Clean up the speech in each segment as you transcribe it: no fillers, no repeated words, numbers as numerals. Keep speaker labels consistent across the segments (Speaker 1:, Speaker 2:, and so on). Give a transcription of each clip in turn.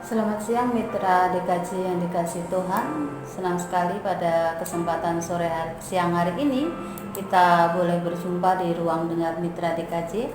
Speaker 1: Selamat siang mitra DKJ yang dikasih Tuhan. Senang sekali pada kesempatan siang hari ini kita boleh berjumpa di ruang dengar mitra DKJ.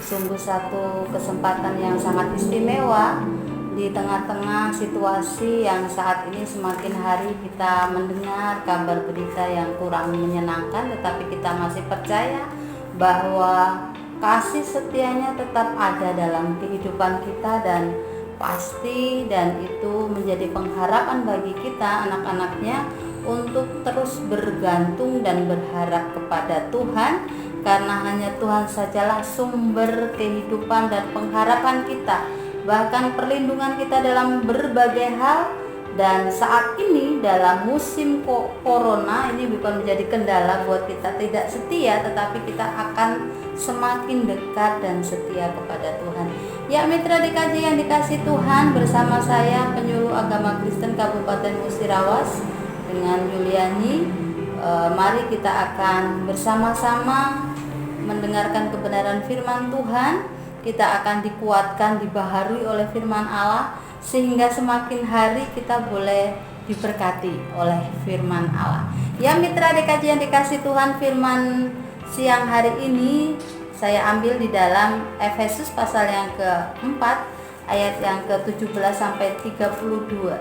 Speaker 1: Sungguh satu kesempatan yang sangat istimewa di tengah-tengah situasi yang saat ini semakin hari kita mendengar kabar berita yang kurang menyenangkan, tetapi kita masih percaya bahwa kasih setianya tetap ada dalam kehidupan kita dan pasti, dan itu menjadi pengharapan bagi kita anak-anaknya untuk terus bergantung dan berharap kepada Tuhan, karena hanya Tuhan sajalah sumber kehidupan dan pengharapan kita, bahkan perlindungan kita dalam berbagai hal. Dan saat ini dalam musim corona ini bukan menjadi kendala buat kita tidak setia, tetapi kita akan semakin dekat dan setia kepada Tuhan. Ya mitra DKJ yang dikasih Tuhan, bersama saya penyuluh agama Kristen Kabupaten Musirawas dengan Yuliani, mari kita akan bersama-sama mendengarkan kebenaran firman Tuhan. Kita akan dikuatkan, dibaharui oleh firman Allah, sehingga semakin hari kita boleh diberkati oleh firman Allah. Ya mitra DKJ yang dikasih Tuhan, firman siang hari ini saya ambil di dalam Efesus pasal yang keempat ayat yang ke-17 sampai 32.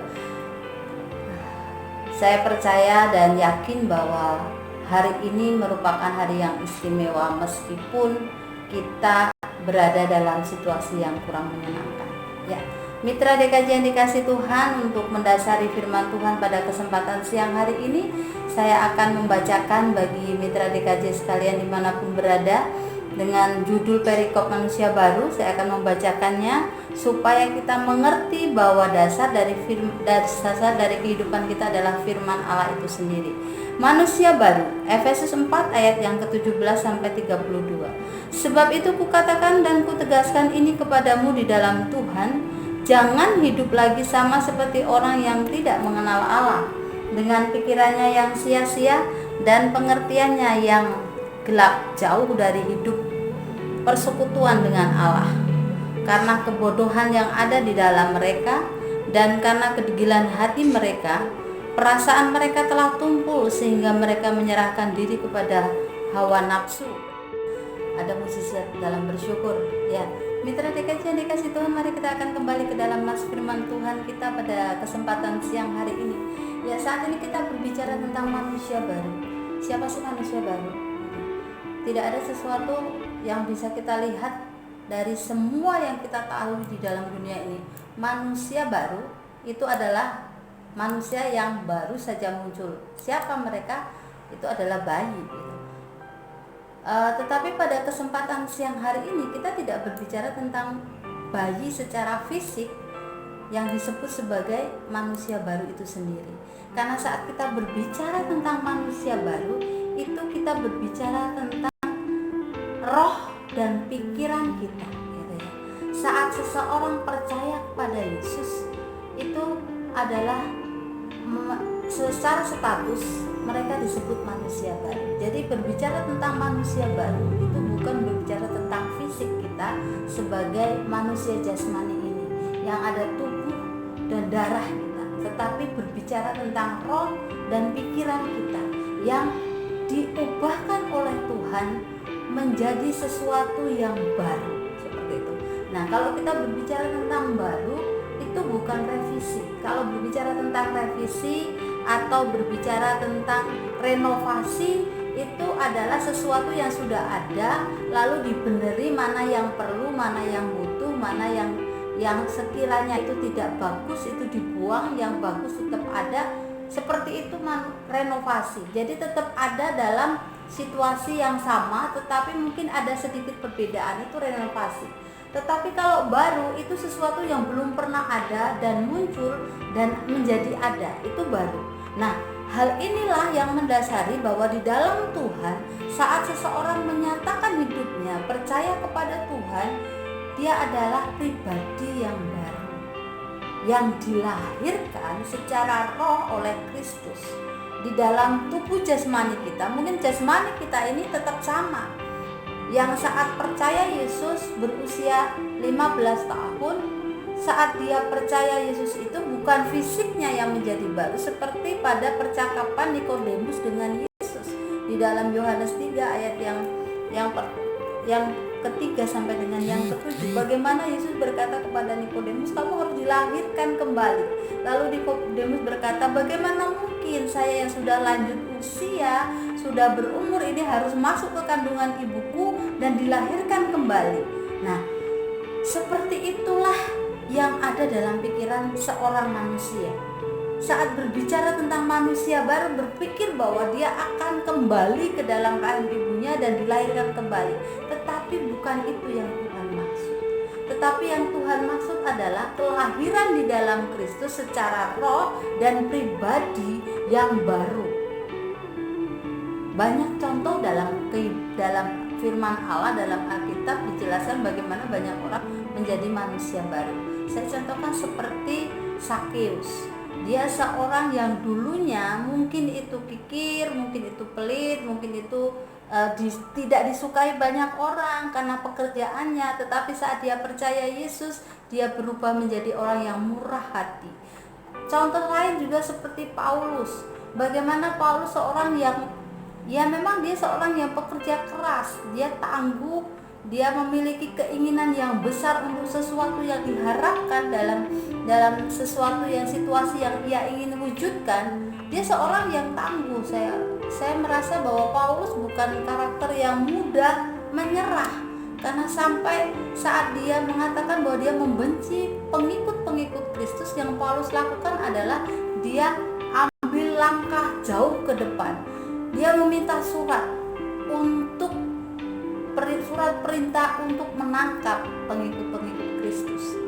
Speaker 1: Saya percaya dan yakin bahwa hari ini merupakan hari yang istimewa meskipun kita berada dalam situasi yang kurang menyenangkan. Ya, mitra DKJ yang dikasih Tuhan, untuk mendasari firman Tuhan pada kesempatan siang hari ini, saya akan membacakan bagi mitra DKJ sekalian dimanapun berada dengan judul Perikop Manusia Baru. Saya akan membacakannya supaya kita mengerti bahwa dasar dari kehidupan kita adalah firman Allah itu sendiri. Manusia baru, Efesus 4 ayat yang ke-17 sampai 32. Sebab itu kukatakan dan kutegaskan ini kepadamu di dalam Tuhan, jangan hidup lagi sama seperti orang yang tidak mengenal Allah, dengan pikirannya yang sia-sia dan pengertiannya yang gelap, jauh dari hidup persekutuan dengan Allah. Karena kebodohan yang ada di dalam mereka dan karena kedegilan hati mereka, perasaan mereka telah tumpul sehingga mereka menyerahkan diri kepada hawa nafsu. Ada musisiat dalam bersyukur. Ya, mitra DKJ yang dikasih Tuhan, mari kita akan kembali ke dalam nas firman Tuhan kita pada kesempatan siang hari ini. Ya, saat ini kita berbicara tentang manusia baru. Siapa sih manusia baru? Tidak ada sesuatu yang bisa kita lihat dari semua yang kita tahu di dalam dunia ini. Manusia baru itu adalah manusia yang baru saja muncul. Siapa mereka? Itu adalah bayi gitu. Tetapi pada kesempatan siang hari ini kita tidak berbicara tentang bayi secara fisik yang disebut sebagai manusia baru itu sendiri. Karena saat kita berbicara tentang manusia baru, itu kita berbicara tentang roh dan pikiran kita gitu ya. Saat seseorang percaya kepada Yesus, itu adalah secara status mereka disebut manusia baru. Jadi berbicara tentang manusia baru itu bukan berbicara tentang fisik kita sebagai manusia jasmani ini yang ada tubuh dan darah kita, tetapi berbicara tentang roh dan pikiran kita yang diubahkan oleh Tuhan menjadi sesuatu yang baru, seperti itu. Nah, kalau kita berbicara tentang baru, itu bukan revisi. Kalau berbicara tentang revisi atau berbicara tentang renovasi, itu adalah sesuatu yang sudah ada lalu dibeneri mana yang perlu, mana yang butuh, mana yang sekiranya itu tidak bagus itu dibuang, yang bagus tetap ada. Seperti itu renovasi. Jadi tetap ada dalam situasi yang sama, tetapi mungkin ada sedikit perbedaan, itu renovasi. Tetapi kalau baru itu sesuatu yang belum pernah ada dan muncul dan menjadi ada, itu baru. Nah, hal inilah yang mendasari bahwa di dalam Tuhan, saat seseorang menyatakan hidupnya percaya kepada Tuhan, dia adalah pribadi yang baru, yang dilahirkan secara roh oleh Kristus di dalam tubuh jasmani kita. Mungkin jasmani kita ini tetap sama. Yang saat percaya Yesus berusia 15 tahun, saat dia percaya Yesus itu bukan fisiknya yang menjadi baru, seperti pada percakapan Nikodemus dengan Yesus di dalam Yohanes 3 ayat yang ketiga sampai dengan yang ketujuh. Bagaimana Yesus berkata kepada Nikodemus, kamu harus dilahirkan kembali. Lalu Nikodemus berkata, bagaimana mungkin saya yang sudah lanjut usia, sudah berumur ini harus masuk ke kandungan ibuku dan dilahirkan kembali. Nah, seperti itulah yang ada dalam pikiran seorang manusia. Saat berbicara tentang manusia baru, berpikir bahwa dia akan kembali ke dalam rahim ibunya dan dilahirkan kembali. Tetapi bukan itu yang Tuhan maksud. Tetapi yang Tuhan maksud adalah kelahiran di dalam Kristus secara roh dan pribadi yang baru. Banyak contoh dalam firman Allah, dalam Alkitab dijelaskan bagaimana banyak orang menjadi manusia baru. Saya contohkan seperti Sakeus. Dia seorang yang dulunya mungkin itu kikir, mungkin itu pelit, mungkin itu tidak disukai banyak orang karena pekerjaannya. Tetapi saat dia percaya Yesus, dia berubah menjadi orang yang murah hati. Contoh lain juga seperti Paulus. Bagaimana Paulus seorang yang memang dia seorang yang pekerja keras, dia tangguh, dia memiliki keinginan yang besar untuk sesuatu yang diharapkan dalam sesuatu yang situasi yang ia ingin wujudkan. Dia seorang yang tangguh. Saya merasa bahwa Paulus bukan karakter yang mudah menyerah, karena sampai saat dia mengatakan bahwa dia membenci pengikut-pengikut Kristus, yang Paulus lakukan adalah dia ambil langkah jauh ke depan. Dia meminta surat perintah untuk menangkap pengikut-pengikut Kristus.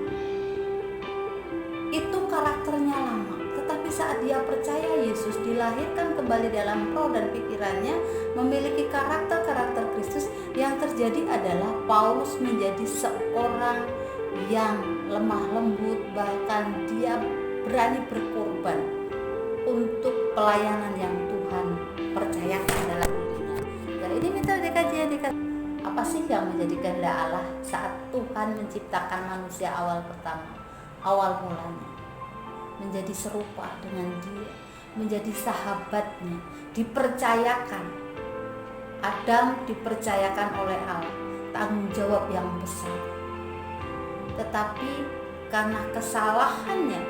Speaker 1: Itu karakternya lama. Tetapi saat dia percaya Yesus, dilahirkan kembali dalam roh dan pikirannya, memiliki karakter Kristus, yang terjadi adalah Paulus menjadi seorang yang lemah lembut, bahkan dia berani berkorban untuk pelayanan yang Tuhan percayakan dalam dirinya. Dan ini minta dikaji. Apa sih yang menjadi kehendak Allah saat Tuhan menciptakan manusia awal mulanya? Menjadi serupa dengan Dia, menjadi sahabatnya, dipercayakan. Adam dipercayakan oleh Allah tanggung jawab yang besar. Tetapi karena kesalahannya,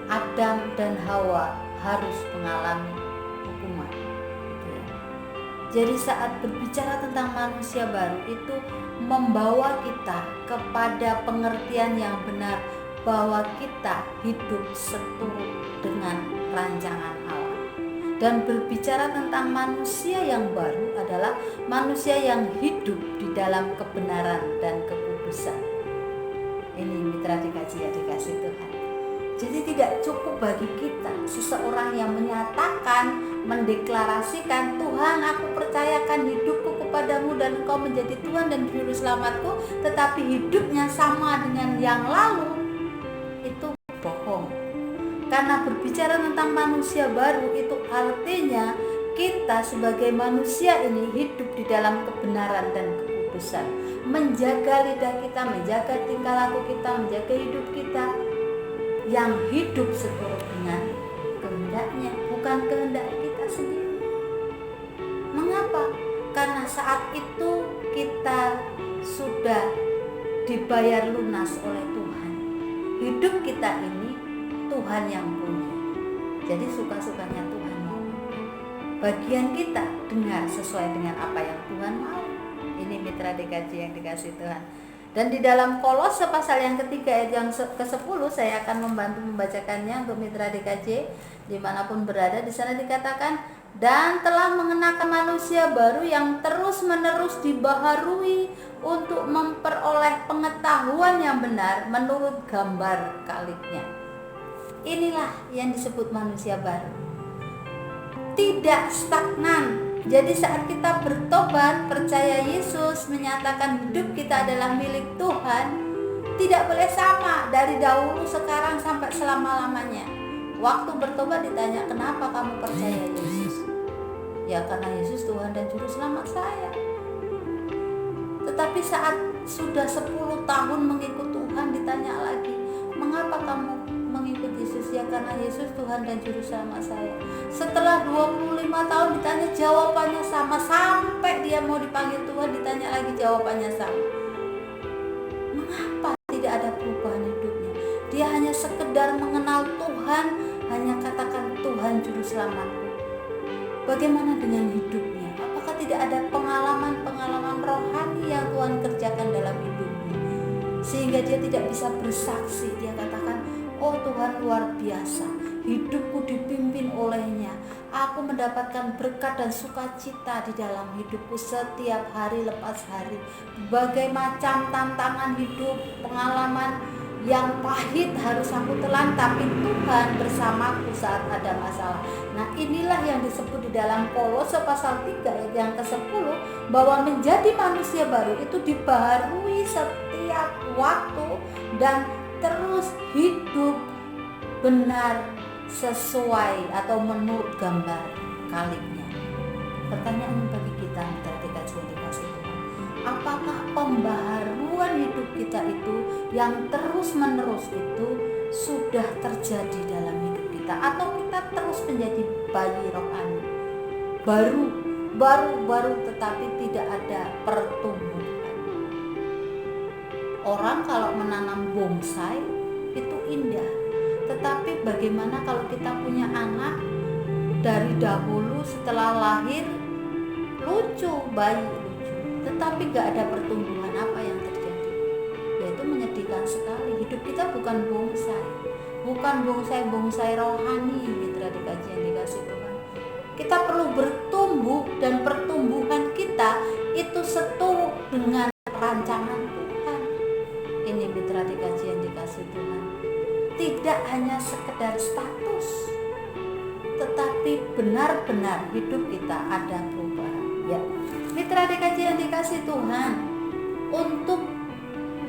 Speaker 1: Adam dan Hawa harus mengalami hukuman. Jadi saat berbicara tentang manusia baru itu membawa kita kepada pengertian yang benar bahwa kita hidup seturut dengan rancangan Allah. Dan berbicara tentang manusia yang baru adalah manusia yang hidup di dalam kebenaran dan kekudusan. Ini mitra dikasih Tuhan. Jadi tidak cukup bagi kita seseorang yang menyatakan, mendeklarasikan, Tuhan aku percayakan hidupku kepadamu dan engkau menjadi Tuhan dan Juru Selamatku, tetapi hidupnya sama dengan yang lalu, itu bohong. Karena berbicara tentang manusia baru itu artinya kita sebagai manusia ini hidup di dalam kebenaran dan kekudusan, menjaga lidah kita, menjaga tingkah laku kita, menjaga hidup kita yang hidup seturut dengan kehendaknya, bukan kehendak kita sendiri. Mengapa? Karena saat itu kita sudah dibayar lunas oleh Tuhan. Hidup kita ini Tuhan yang punya. Jadi suka-sukanya Tuhan mau. Bagian kita dengar sesuai dengan apa yang Tuhan mau. Ini mitra DKJ yang dikasih Tuhan. Dan di dalam Kolose pasal yang ketiga ayat yang ke-10, saya akan membantu membacakannya untuk mitra DKJ dimanapun berada. Di sana dikatakan, dan telah mengenakan manusia baru yang terus-menerus dibaharui untuk memperoleh pengetahuan yang benar menurut gambar Khalqnya. Inilah yang disebut manusia baru. Tidak stagnan. Jadi saat kita bertobat, percaya Yesus, menyatakan hidup kita adalah milik Tuhan, tidak boleh sama dari dahulu, sekarang sampai selama-lamanya. Waktu bertobat ditanya, kenapa kamu percaya Yesus? Ya karena Yesus Tuhan dan Juru Selamat saya. Tetapi saat sudah 10 tahun mengikut Tuhan ditanya karena Yesus Tuhan dan Juru Selamat saya. Setelah 25 tahun ditanya jawabannya sama, sampai dia mau dipanggil Tuhan ditanya lagi jawabannya sama. Mengapa tidak ada perubahan hidupnya? Dia hanya sekedar mengenal Tuhan, hanya katakan Tuhan Juru Selamatku. Bagaimana dengan hidupnya? Apakah tidak ada pengalaman-pengalaman rohani yang Tuhan kerjakan dalam hidupnya? Sehingga dia tidak bisa bersaksi. Dia katakan, oh Tuhan luar biasa, hidupku dipimpin olehnya. Aku mendapatkan berkat dan sukacita di dalam hidupku setiap hari lepas hari. Berbagai macam tantangan hidup, pengalaman yang pahit harus aku telan, tapi Tuhan bersamaku saat ada masalah. Nah, inilah yang disebut di dalam Kolose pasal 3 ayat yang ke-10, bahwa menjadi manusia baru itu dibaharui setiap waktu dan terus hidup benar sesuai atau menurut gambar kaliknya. Pertanyaan bagi kita tadi kajian dikasih Tuhan, apakah pembaharuan hidup kita itu yang terus menerus itu sudah terjadi dalam hidup kita, atau kita terus menjadi bayi rohani baru tetapi tidak ada pertumbuhan? Orang kalau menanam bonsai itu indah, tetapi bagaimana kalau kita punya anak dari dahulu setelah lahir lucu, bayi lucu, tetapi gak ada pertumbuhan, apa yang terjadi? Yaitu menyedihkan sekali. Hidup kita bukan bonsai rohani, mitra di kajian dikasih Tuhan. Kita perlu bertumbuh, dan pertumbuhan kita itu seturut dengan rancangan Tuhan. Ini mitra di kajian dikasih Tuhan, tidak hanya sekedar status, tetapi benar-benar hidup kita ada perubahan. Ya, mitra di kajian dikasih Tuhan, untuk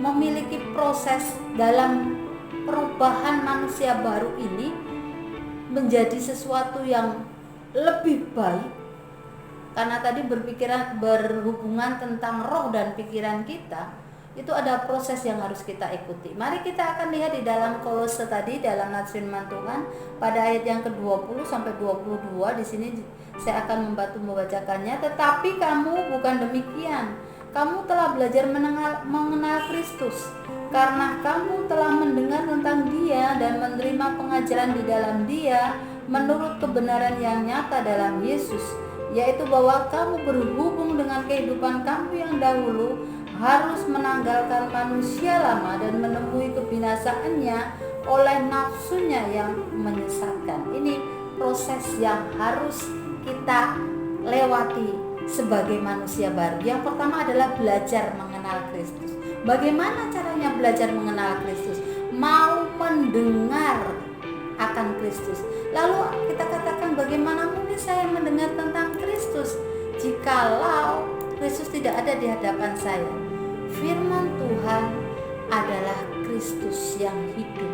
Speaker 1: memiliki proses dalam perubahan manusia baru ini menjadi sesuatu yang lebih baik, karena tadi berhubungan tentang roh dan pikiran kita, itu ada proses yang harus kita ikuti. Mari kita akan lihat di dalam Kolose tadi, dalam nats firman Tuhan pada ayat yang ke-20 sampai 22. Di sini saya akan membantu membacakannya. Tetapi kamu bukan demikian. Kamu telah belajar mengenal Kristus, karena kamu telah mendengar tentang Dia dan menerima pengajaran di dalam Dia menurut kebenaran yang nyata dalam Yesus, yaitu bahwa kamu berhubung dengan kehidupan kamu yang dahulu harus menanggalkan manusia lama dan menemui kebinasaannya oleh nafsunya yang menyesatkan. Ini proses yang harus kita lewati sebagai manusia baru. Yang pertama adalah belajar mengenal Kristus. Bagaimana caranya belajar mengenal Kristus? Mau mendengar akan Kristus. Lalu kita katakan, bagaimana mungkin saya mendengar tentang Kristus jikalau Kristus tidak ada di hadapan saya? Firman Tuhan adalah Kristus yang hidup.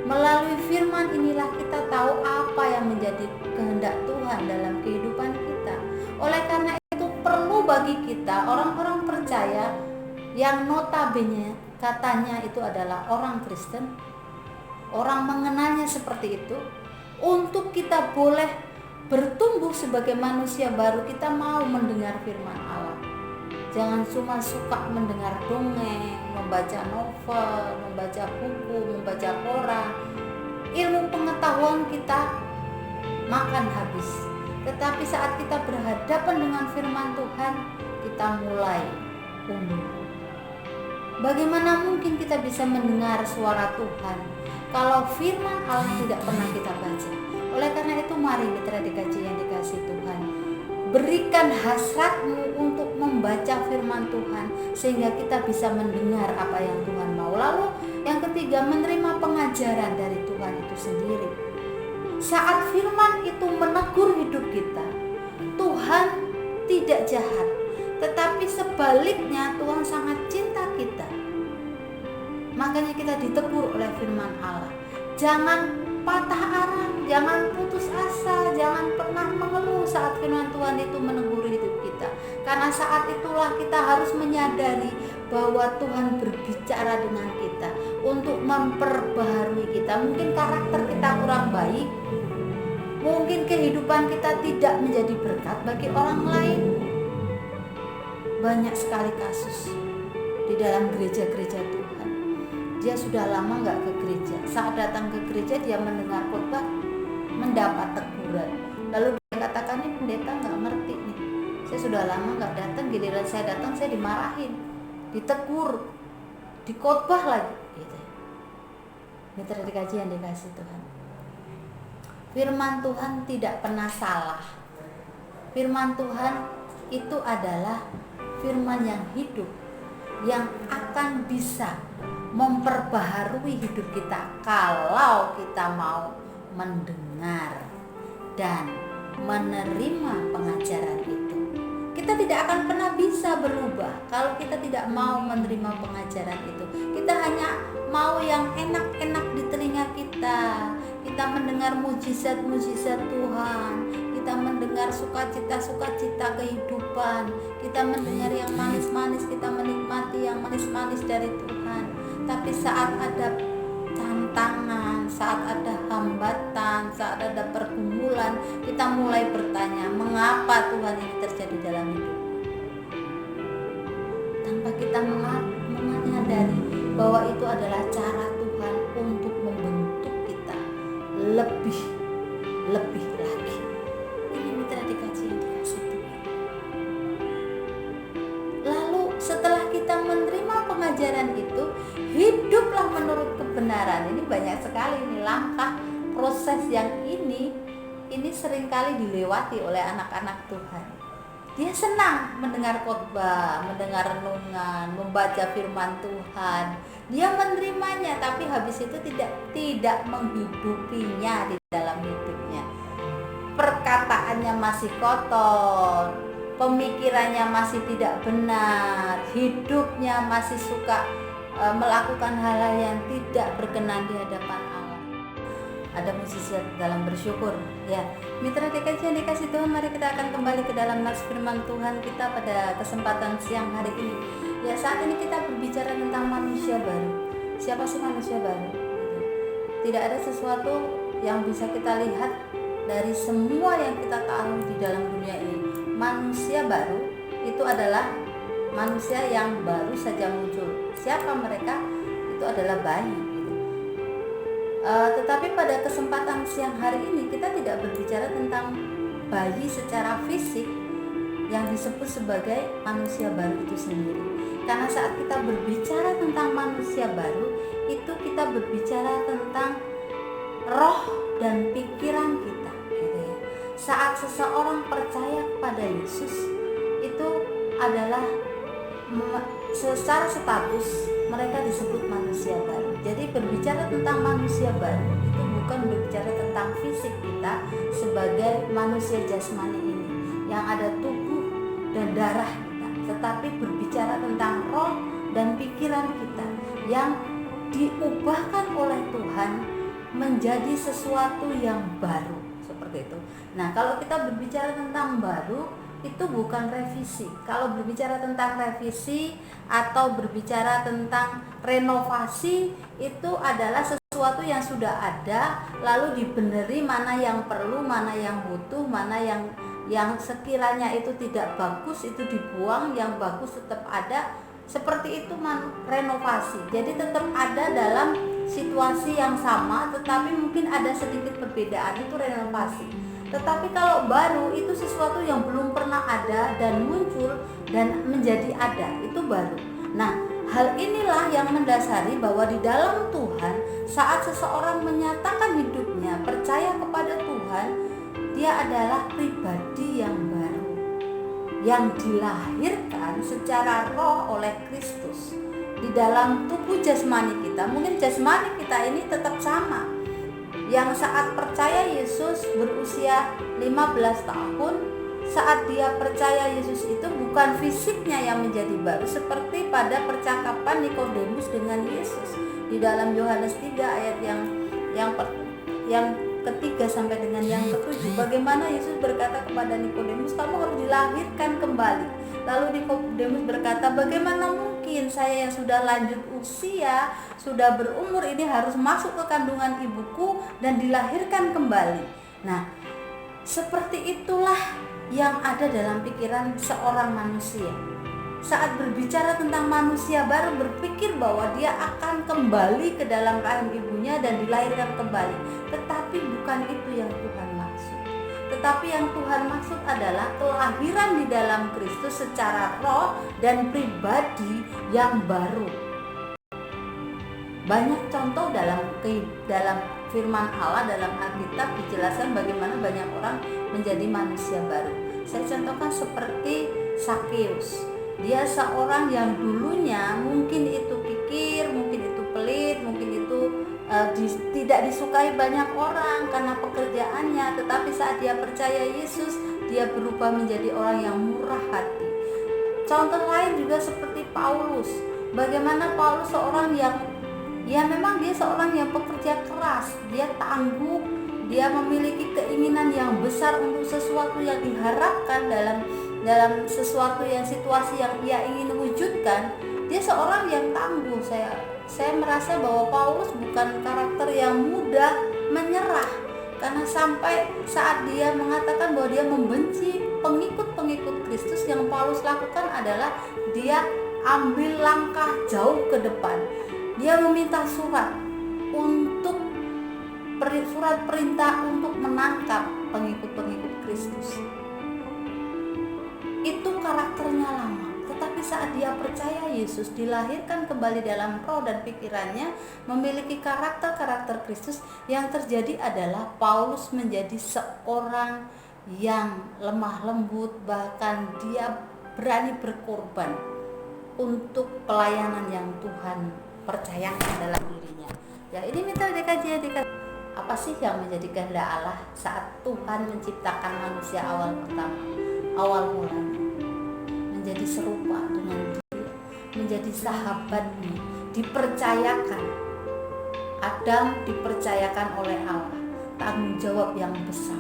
Speaker 1: Melalui firman inilah kita tahu apa yang menjadi kehendak Tuhan dalam kehidupan kita. Oleh karena itu perlu bagi kita, orang-orang percaya yang notabene katanya itu adalah orang Kristen, orang mengenalnya seperti itu, untuk kita boleh bertumbuh sebagai manusia baru, kita mau mendengar firman Allah. Jangan cuma suka mendengar dongeng, membaca novel, membaca buku, membaca koran. Ilmu pengetahuan kita makan habis. Tetapi saat kita berhadapan dengan firman Tuhan, kita mulai undur. Bagaimana mungkin kita bisa mendengar suara Tuhan kalau firman Allah tidak pernah kita baca? Oleh karena itu mari mitra dikaji yang dikasih Tuhan, berikan hasratmu untuk membaca firman Tuhan sehingga kita bisa mendengar apa yang Tuhan mau. Lalu yang ketiga, menerima pengajaran dari Tuhan itu sendiri. Saat firman itu menegur hidup kita, Tuhan tidak jahat, tetapi sebaliknya Tuhan sangat cinta kita. Makanya kita ditegur oleh firman Allah. Jangan patah arang, jangan putus asa, jangan pernah mengeluh saat firman Tuhan itu menegur hidup kita. Karena saat itulah kita harus menyadari bahwa Tuhan berbicara dengan kita untuk memperbaharui kita. Mungkin karakter kita kurang baik, mungkin kehidupan kita tidak menjadi berkat bagi orang lain. Banyak sekali kasus di dalam gereja-gereja Tuhan. Dia sudah lama gak ke gereja. Saat datang ke gereja dia mendengar khotbah, mendapat teguran. Lalu dia katakan, ini pendeta gak ngerti nih. Saya sudah lama gak datang, giliran saya datang saya dimarahin, ditegur, dikhotbah lagi gitu. Mitra dikaji yang dikasih Tuhan, firman Tuhan tidak pernah salah. Firman Tuhan itu adalah firman yang hidup, yang akan bisa memperbaharui hidup kita kalau kita mau mendengar dan menerima pengajaran itu. Kita tidak akan pernah bisa berubah kalau kita tidak mau menerima pengajaran itu. Kita hanya mau yang enak-enak di telinga kita. Kita mendengar mujizat-mujizat Tuhan, kita mendengar sukacita-sukacita kehidupan, kita mendengar yang manis-manis, kita menikmati yang manis-manis dari Tuhan. Tapi saat ada tantangan, saat ada hambatan, saat ada pergumulan, kita mulai bertanya, mengapa Tuhan ini terjadi dalam hidup? Tanpa kita menyadari bahwa itu adalah cara Tuhan untuk membentuk kita lebih lagi. Ini mitra dikaji yang dikasih Tuhan. Lalu setelah kita menerima pengajaran itu, hiduplah menurut kebenaran. Ini banyak sekali ini langkah proses yang ini seringkali dilewati oleh anak-anak Tuhan. Dia senang mendengar khotbah, mendengar renungan, membaca firman Tuhan. Dia menerimanya, tapi habis itu tidak menghidupinya di dalam hidupnya. Perkataannya masih kotor, pemikirannya masih tidak benar, hidupnya masih suka melakukan hal-hal yang tidak berkenan di hadapan Allah. Ada mujizat dalam bersyukur ya. Mitra DKJ yang dikasih Tuhan, mari kita akan kembali ke dalam nas firman Tuhan kita pada kesempatan siang hari ini. Ya, saat ini kita berbicara tentang manusia baru. Siapa sih manusia baru? Tidak ada sesuatu yang bisa kita lihat dari semua yang kita tahu di dalam dunia ini. Manusia baru itu adalah manusia yang baru saja muncul. Siapa mereka? Itu adalah bayi. Tetapi pada kesempatan siang hari ini kita tidak berbicara tentang bayi secara fisik yang disebut sebagai manusia baru itu sendiri. Karena saat kita berbicara tentang manusia baru, itu kita berbicara tentang roh dan pikiran kita, gitu ya. Saat seseorang percaya kepada Yesus, itu adalah secara status mereka disebut manusia baru. Jadi berbicara tentang manusia baru itu bukan berbicara tentang fisik kita sebagai manusia jasmani ini yang ada tubuh dan darah kita, tetapi berbicara tentang roh dan pikiran kita yang diubahkan oleh Tuhan menjadi sesuatu yang baru, seperti itu. Nah, kalau kita berbicara tentang baru, itu bukan revisi. Kalau berbicara tentang revisi atau berbicara tentang renovasi, itu adalah sesuatu yang sudah ada lalu dibeneri, mana yang perlu, mana yang butuh, mana yang sekiranya itu tidak bagus itu dibuang, yang bagus tetap ada. Seperti itu renovasi. Jadi tetap ada dalam situasi yang sama, tetapi mungkin ada sedikit perbedaan, itu renovasi. Tetapi kalau baru itu sesuatu yang belum pernah ada dan muncul dan menjadi ada, itu baru. Nah, hal inilah yang mendasari bahwa di dalam Tuhan, saat seseorang menyatakan hidupnya percaya kepada Tuhan, dia adalah pribadi yang baru, yang dilahirkan secara roh oleh Kristus di dalam tubuh jasmani kita. Mungkin jasmani kita ini tetap sama. Yang saat percaya Yesus berusia 15 tahun, saat dia percaya Yesus itu bukan fisiknya yang menjadi baru, seperti pada percakapan Nikodemus dengan Yesus di dalam Yohanes 3 ayat yang ketiga sampai dengan yang ketujuh. Bagaimana Yesus berkata kepada Nikodemus, kamu harus dilahirkan kembali. Lalu Nikodemus berkata, bagaimana mungkin mungkin saya yang sudah lanjut usia, sudah berumur ini harus masuk ke kandungan ibuku dan dilahirkan kembali. Nah, seperti itulah yang ada dalam pikiran seorang manusia. Saat berbicara tentang manusia baru, berpikir bahwa dia akan kembali ke dalam rahim ibunya dan dilahirkan kembali. Tetapi bukan itu yang Tuhan maksud. Tetapi yang Tuhan maksud adalah kelahiran di dalam Kristus secara roh dan pribadi yang baru. Banyak contoh dalam firman Allah, dalam Alkitab dijelaskan bagaimana banyak orang menjadi manusia baru. Saya contohkan seperti Sakeus. Dia seorang yang dulunya mungkin itu kikir, mungkin itu pelit, mungkin itu tidak disukai banyak orang karena pekerjaannya. Tetapi saat dia percaya Yesus, dia berubah menjadi orang yang murah hati. Contoh lain juga seperti Paulus. Bagaimana Paulus seorang yang memang dia seorang yang pekerja keras, dia tangguh, dia memiliki keinginan yang besar untuk sesuatu yang diharapkan dalam sesuatu yang situasi yang ia ingin wujudkan. Dia seorang yang tangguh. Saya merasa bahwa Paulus bukan karakter yang mudah menyerah, karena sampai saat dia mengatakan bahwa dia membenci pengikut-pengikut Kristus, yang Paulus lakukan adalah dia ambil langkah jauh ke depan. Dia meminta surat perintah untuk menangkap pengikut-pengikut Kristus. Itu karakternya lama. Tetapi saat dia percaya Yesus, dilahirkan kembali dalam roh dan pikirannya, memiliki karakter Kristus, yang terjadi adalah Paulus menjadi seorang yang lemah lembut, bahkan dia berani berkorban untuk pelayanan yang Tuhan percayakan dalam dirinya. Ya, ini mitra DKJ. Apa sih yang menjadi kehendak Allah saat Tuhan menciptakan manusia awal mulanya? Menjadi serupa dengan Dia, menjadi sahabatnya, dipercayakan. Adam dipercayakan oleh Allah tanggung jawab yang besar.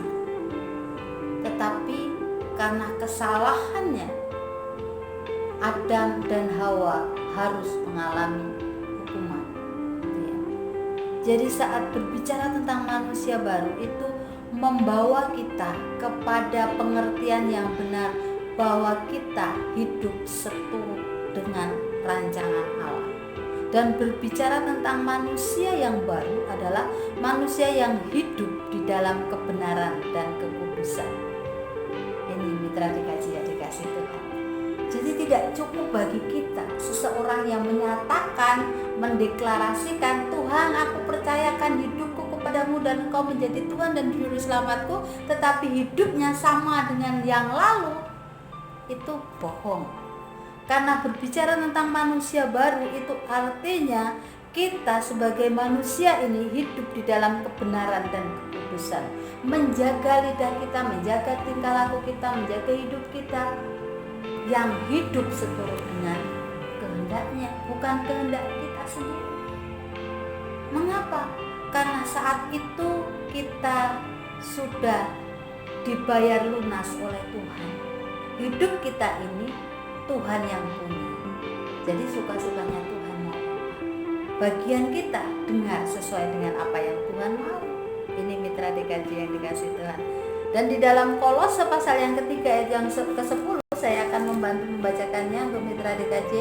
Speaker 1: Tetapi karena kesalahannya, Adam dan Hawa harus mengalami hukuman. Jadi saat berbicara tentang manusia baru, itu membawa kita kepada pengertian yang benar bahwa kita hidup seturut dengan rancangan Allah. Dan berbicara tentang manusia yang baru adalah manusia yang hidup di dalam kebenaran dan kekudusan. Ini mitra dikasih Tuhan. Jadi tidak cukup bagi kita seseorang yang menyatakan, mendeklarasikan, Tuhan, aku percayakan hidupku kepadamu dan Engkau menjadi Tuhan dan Juru Selamatku, tetapi hidupnya sama dengan yang lalu. Itu bohong. Karena berbicara tentang manusia baru itu artinya kita sebagai manusia ini hidup di dalam kebenaran dan kekudusan, menjaga lidah kita, menjaga tingkah laku kita, menjaga hidup kita yang hidup seturut dengan kehendaknya, bukan kehendak kita sendiri. Mengapa? Karena saat itu kita sudah dibayar lunas oleh Tuhan. Hidup kita ini Tuhan yang punya. Jadi suka-sukanya Tuhan mau apa. Bagian kita dengar sesuai dengan apa yang Tuhan mau. Ini mitra DKJ yang dikasih Tuhan. Dan di dalam Kolose pasal yang ketiga ayat yang ke-10, saya akan membantu membacakannya untuk mitra DKJ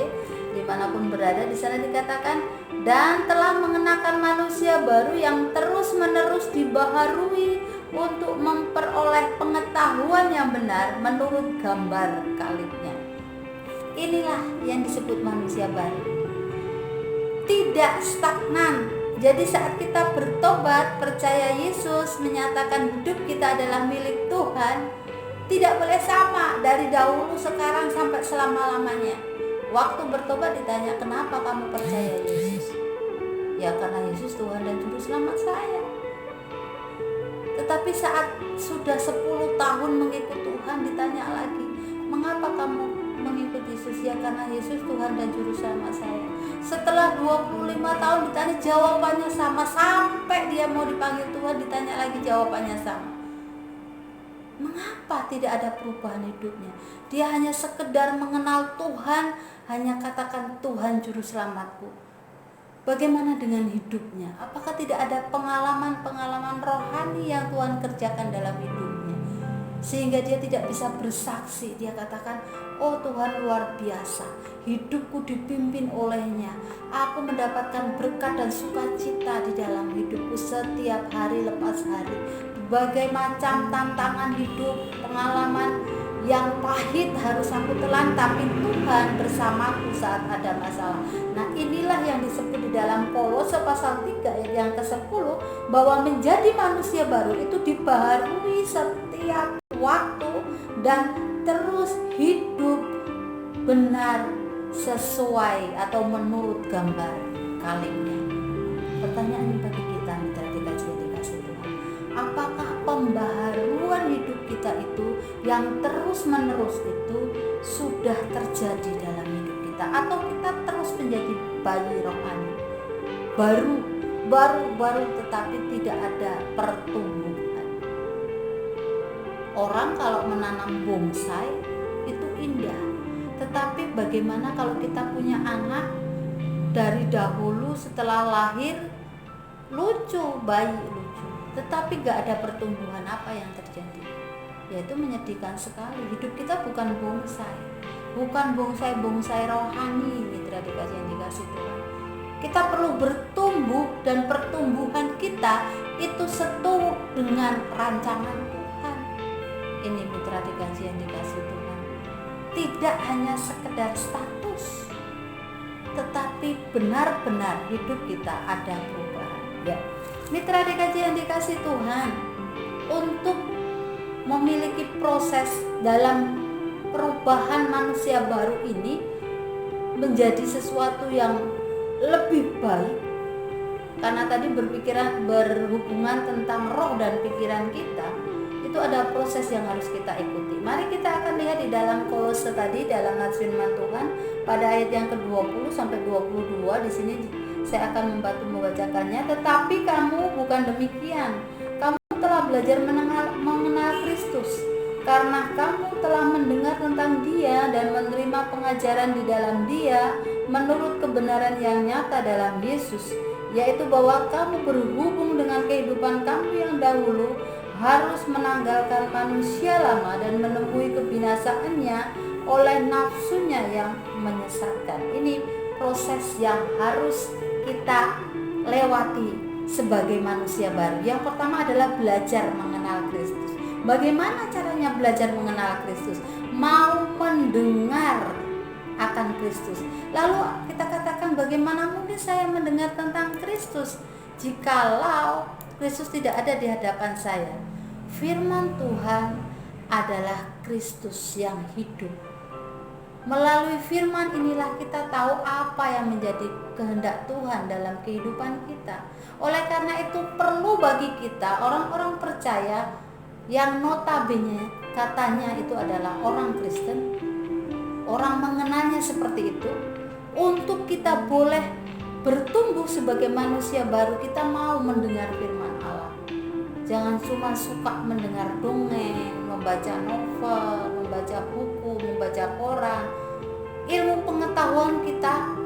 Speaker 1: dimanapun berada. Di sana dikatakan, dan telah mengenakan manusia baru yang terus-menerus dibaharui untuk memperoleh pengetahuan yang benar menurut gambar kalibnya. Inilah yang disebut manusia baru. Tidak stagnan. Jadi saat kita bertobat, percaya Yesus, menyatakan hidup kita adalah milik Tuhan, tidak boleh sama dari dahulu, sekarang sampai selama-lamanya. Waktu bertobat ditanya, kenapa kamu percaya Yesus? Ya karena Yesus Tuhan dan Juru Selamat saya. Tetapi saat sudah 10 tahun mengikut Tuhan ditanya lagi, mengapa kamu mengikut Yesus? Ya karena Yesus Tuhan dan Juru Selamat saya. Setelah 25 tahun ditanya, jawabannya sama. Sampai dia mau dipanggil Tuhan ditanya lagi, jawabannya sama. Mengapa tidak ada perubahan hidupnya? Dia hanya sekedar mengenal Tuhan, hanya katakan Tuhan juru selamatku. Bagaimana dengan hidupnya? Apakah tidak ada pengalaman-pengalaman rohani yang Tuhan kerjakan dalam hidupnya? Sehingga dia tidak bisa bersaksi. Dia katakan, oh Tuhan luar biasa, hidupku dipimpin olehnya. Aku mendapatkan berkat dan sukacita di dalam hidupku setiap hari lepas hari. Berbagai macam tantangan hidup, pengalaman yang pahit harus aku telan, tapi Tuhan bersamaku saat ada masalah. Nah, inilah yang disebut di dalam Kolose pasal 3 ayat yang ke-10, bahwa menjadi manusia baru itu dibaharui setiap waktu dan terus hidup benar sesuai atau menurut gambar kalimnya. Pertanyaan bagi kita, mitra dikasih Tuhan, apakah pembaharuan hidup kita itu yang terus menerus itu sudah terjadi dalam hidup kita, atau kita terus menjadi bayi rohani baru tetapi tidak ada pertumbuhan? Orang kalau menanam bonsai itu indah, tetapi bagaimana kalau kita punya anak dari dahulu setelah lahir lucu, bayi lucu, tetapi gak ada pertumbuhan, apa yang terjadi? Yaitu menyedihkan sekali. Hidup kita bukan bonsai rohani, mitra yang dikasih Tuhan. Kita perlu bertumbuh, dan pertumbuhan kita itu seturut dengan rancangan Tuhan. Ini mitra yang dikasih Tuhan, tidak hanya sekedar status, tetapi benar-benar hidup kita ada perubahan. Ya, mitra yang dikasih Tuhan, untuk memiliki proses dalam perubahan manusia baru ini menjadi sesuatu yang lebih baik, karena tadi berhubungan tentang roh dan pikiran kita, itu ada proses yang harus kita ikuti. Mari kita akan lihat di dalam Kolose tadi, dalam firman Tuhan pada ayat yang ke-20 sampai 22. Di sini saya akan membantu membacakannya. Tetapi kamu bukan demikian. Kamu telah belajar mengenal Kristus, karena kamu telah mendengar tentang Dia dan menerima pengajaran di dalam Dia menurut kebenaran yang nyata dalam Yesus, yaitu bahwa kamu berhubung dengan kehidupan kamu yang dahulu harus menanggalkan manusia lama dan menemui kebinasaannya oleh nafsunya yang menyesatkan. Ini proses yang harus kita lewati sebagai manusia baru. Yang pertama adalah belajar mengenal Kristus. Bagaimana caranya belajar mengenal Kristus? Mau mendengar akan Kristus. Lalu kita katakan, bagaimana mungkin saya mendengar tentang Kristus jikalau Kristus tidak ada di hadapan saya? Firman Tuhan adalah Kristus yang hidup. Melalui firman inilah kita tahu apa yang menjadi kehendak Tuhan dalam kehidupan kita. Oleh karena itu perlu bagi kita, orang-orang percaya yang notabene katanya itu adalah orang Kristen, orang mengenalnya seperti itu, untuk kita boleh bertumbuh sebagai manusia baru, kita mau mendengar firman Allah. Jangan cuma suka mendengar dongeng, membaca novel, membaca buku, membaca koran. Ilmu pengetahuan kita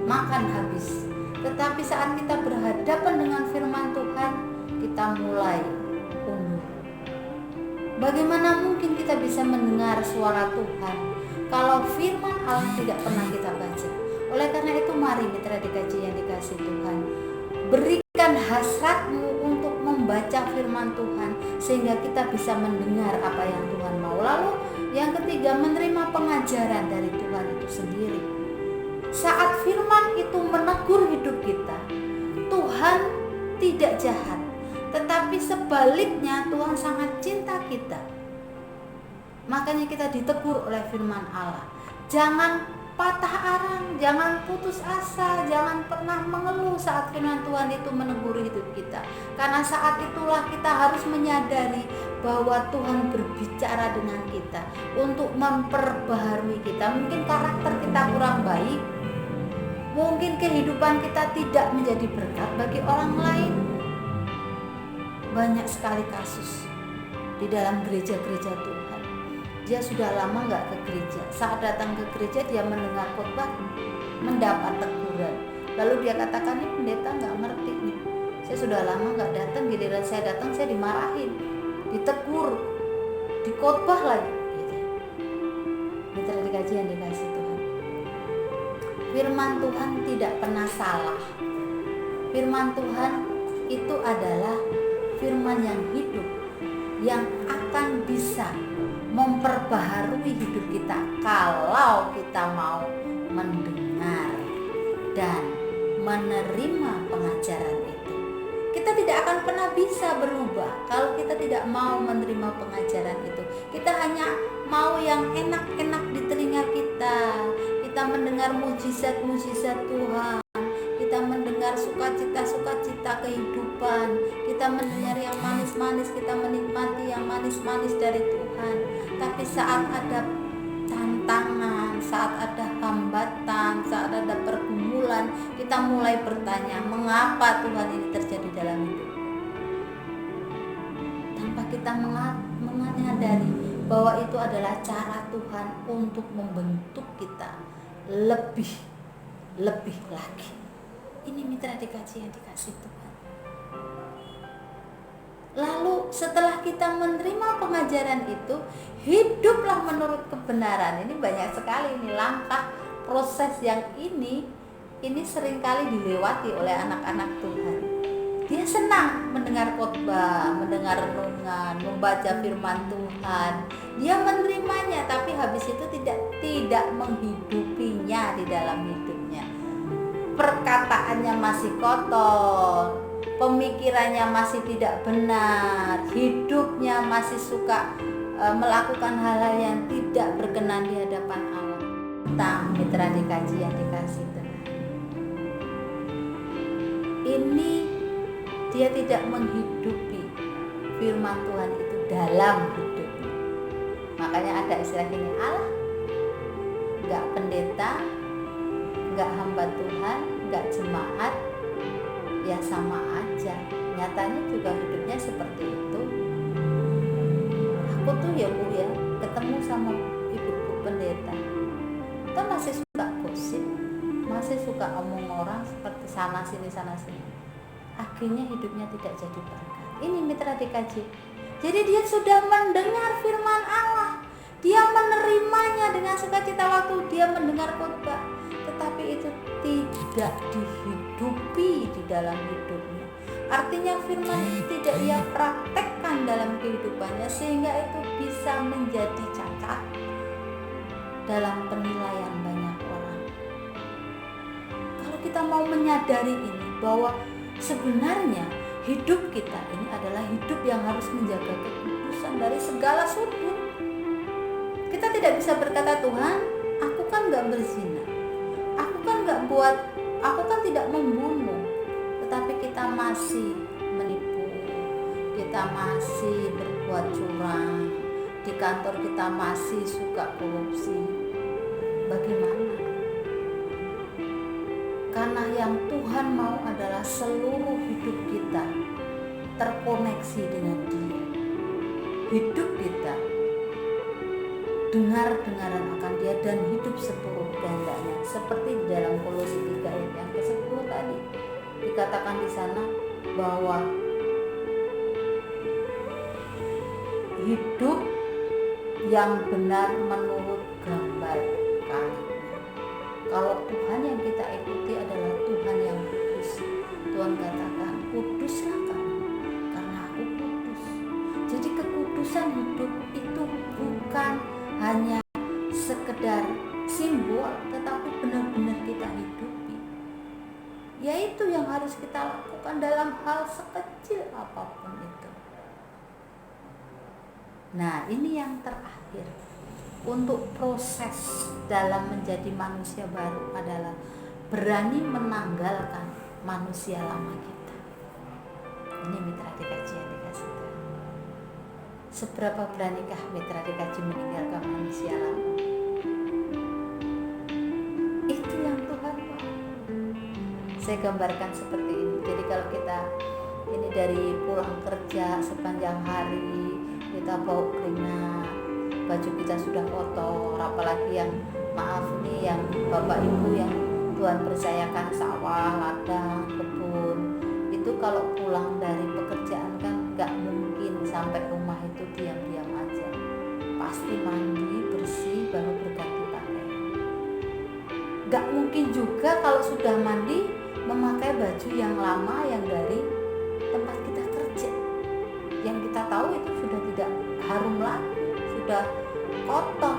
Speaker 1: makan habis. Tetapi saat kita berhadapan dengan firman Tuhan, kita mulai undur. Bagaimana mungkin kita bisa mendengar suara Tuhan kalau firman Allah tidak pernah kita baca? Oleh karena itu mari mitra yang dikasih Tuhan, berikan hasratmu untuk membaca firman Tuhan sehingga kita bisa mendengar apa yang Tuhan mau. Lalu yang ketiga, menerima pengajaran dari Tuhan itu sendiri. Saat firman itu menegur hidup kita, Tuhan tidak jahat, tetapi sebaliknya Tuhan sangat cinta kita. Makanya kita ditegur oleh firman Allah. Jangan patah arang, jangan putus asa, jangan pernah mengeluh saat firman Tuhan itu menegur hidup kita. Karena saat itulah kita harus menyadari bahwa Tuhan berbicara dengan kita untuk memperbaharui kita. Mungkin karakter kita kurang baik, mungkin kehidupan kita tidak menjadi berkat bagi orang lain. Banyak sekali kasus di dalam gereja-gereja Tuhan. Dia sudah lama nggak ke gereja. Saat datang ke gereja dia mendengar khotbah, mendapat teguran. Lalu dia katakan, ini pendeta nggak ngerti nih. Saya sudah lama nggak datang, giliran saya datang saya dimarahin, ditegur, dikhotbah lagi. Gitu. Mitra dikaji yang dikasih Tuhan. Firman Tuhan tidak pernah salah. Firman Tuhan itu adalah firman yang hidup, yang akan bisa memperbaharui hidup kita kalau kita mau mendengar dan menerima pengajaran itu. Kita tidak akan pernah bisa berubah kalau kita tidak mau menerima pengajaran itu. Kita hanya mau yang enak-enak di telinga kita. Kita mendengar mujizat-mujizat Tuhan. Kita mendengar sukacita-sukacita kehidupan. Kita mendengar yang manis-manis, kita menikmati yang manis-manis dari Tuhan. Tapi saat ada tantangan, saat ada hambatan, saat ada pergumulan, kita mulai bertanya, mengapa Tuhan ini terjadi dalam hidup? Tanpa kita menyadari bahwa itu adalah cara Tuhan untuk membentuk kita lebih lagi. Ini mitra dikaji yang dikasih Tuhan. Lalu setelah kita menerima pengajaran itu, hiduplah menurut kebenaran. Ini banyak sekali ini langkah proses yang ini seringkali dilewati oleh anak-anak Tuhan. Dia senang mendengar khotbah, mendengar renungan, membaca firman Tuhan. Dia menerimanya, tapi habis itu tidak menghidupinya di dalam hidupnya. Perkataannya masih kotor, pemikirannya masih tidak benar, hidupnya masih suka melakukan hal-hal yang tidak berkenan di hadapan Allah. Mitra dikaji yang dikasih Tuhan, ini dia tidak menghidupi firman Tuhan itu dalam hidupnya. Makanya ada istilah ini, Allah enggak pendeta, enggak hamba Tuhan, enggak jemaat, ya sama aja. Nyatanya juga hidupnya seperti itu. Aku tuh ya Bu ya, ketemu sama ibu-ibu pendeta, kita masih suka gosip, masih suka omong orang seperti sana sini. Akhirnya hidupnya tidak jadi berkat. Ini mitra dikaji. Jadi dia sudah mendengar firman Allah, dia menerimanya dengan sukacita waktu dia mendengar khotbah, tetapi itu tidak dihidupi di dalam hidupnya. Artinya firman itu tidak ia praktekkan dalam kehidupannya, sehingga itu bisa menjadi cacat dalam penilaian banyak orang. Kalau kita mau menyadari ini, bahwa sebenarnya hidup kita ini adalah hidup yang harus menjaga kekudusan dari segala sudut. Kita tidak bisa berkata, Tuhan, aku kan gak berzina, aku kan tidak membunuh, tetapi kita masih menipu, kita masih berbuat curang, di kantor kita masih suka korupsi. Bagaimana? Karena yang Tuhan mau adalah seluruh hidup kita terkoneksi dengan Dia. Hidup kita dengar-dengaran akan Dia dan hidup seturut kehendaknya. Seperti di dalam Kolose 3 ayat yang ke-10 tadi dikatakan di sana bahwa hidup yang benar menurut gambar kaliknya. Kalau Tuhan yang kita ikuti adalah Tuhan yang kudus, Tuhan katakan, kuduslah kamu karena aku kudus. Jadi kekudusan hidup itu bukan hanya sekedar simbol, tetapi benar-benar kita hidupi. Yaitu yang harus kita lakukan dalam hal sekecil apapun itu. Nah, ini yang terakhir. Untuk proses dalam menjadi manusia baru adalah berani menanggalkan manusia lama kita. Ini mitra dikaji yang dikasih Tuhan. Seberapa beranikah mitra dikaji meninggalkan manusia lama? Itu yang Tuhan mau. Saya gambarkan seperti ini. Jadi kalau kita ini dari pulang kerja sepanjang hari, kita bau keringat, baju kita sudah kotor, apalagi yang maaf nih yang bapak ibu yang Tuhan percayakan sawah, ladang, kebun, itu kalau pulang dari pekerjaan kan gak mungkin sampai rumah itu diam-diam aja, pasti mandi bersih baru berganti pakaian. Gak mungkin juga kalau sudah mandi memakai baju yang lama yang dari tempat kita kerja, yang kita tahu itu sudah tidak harum lagi, sudah kotor.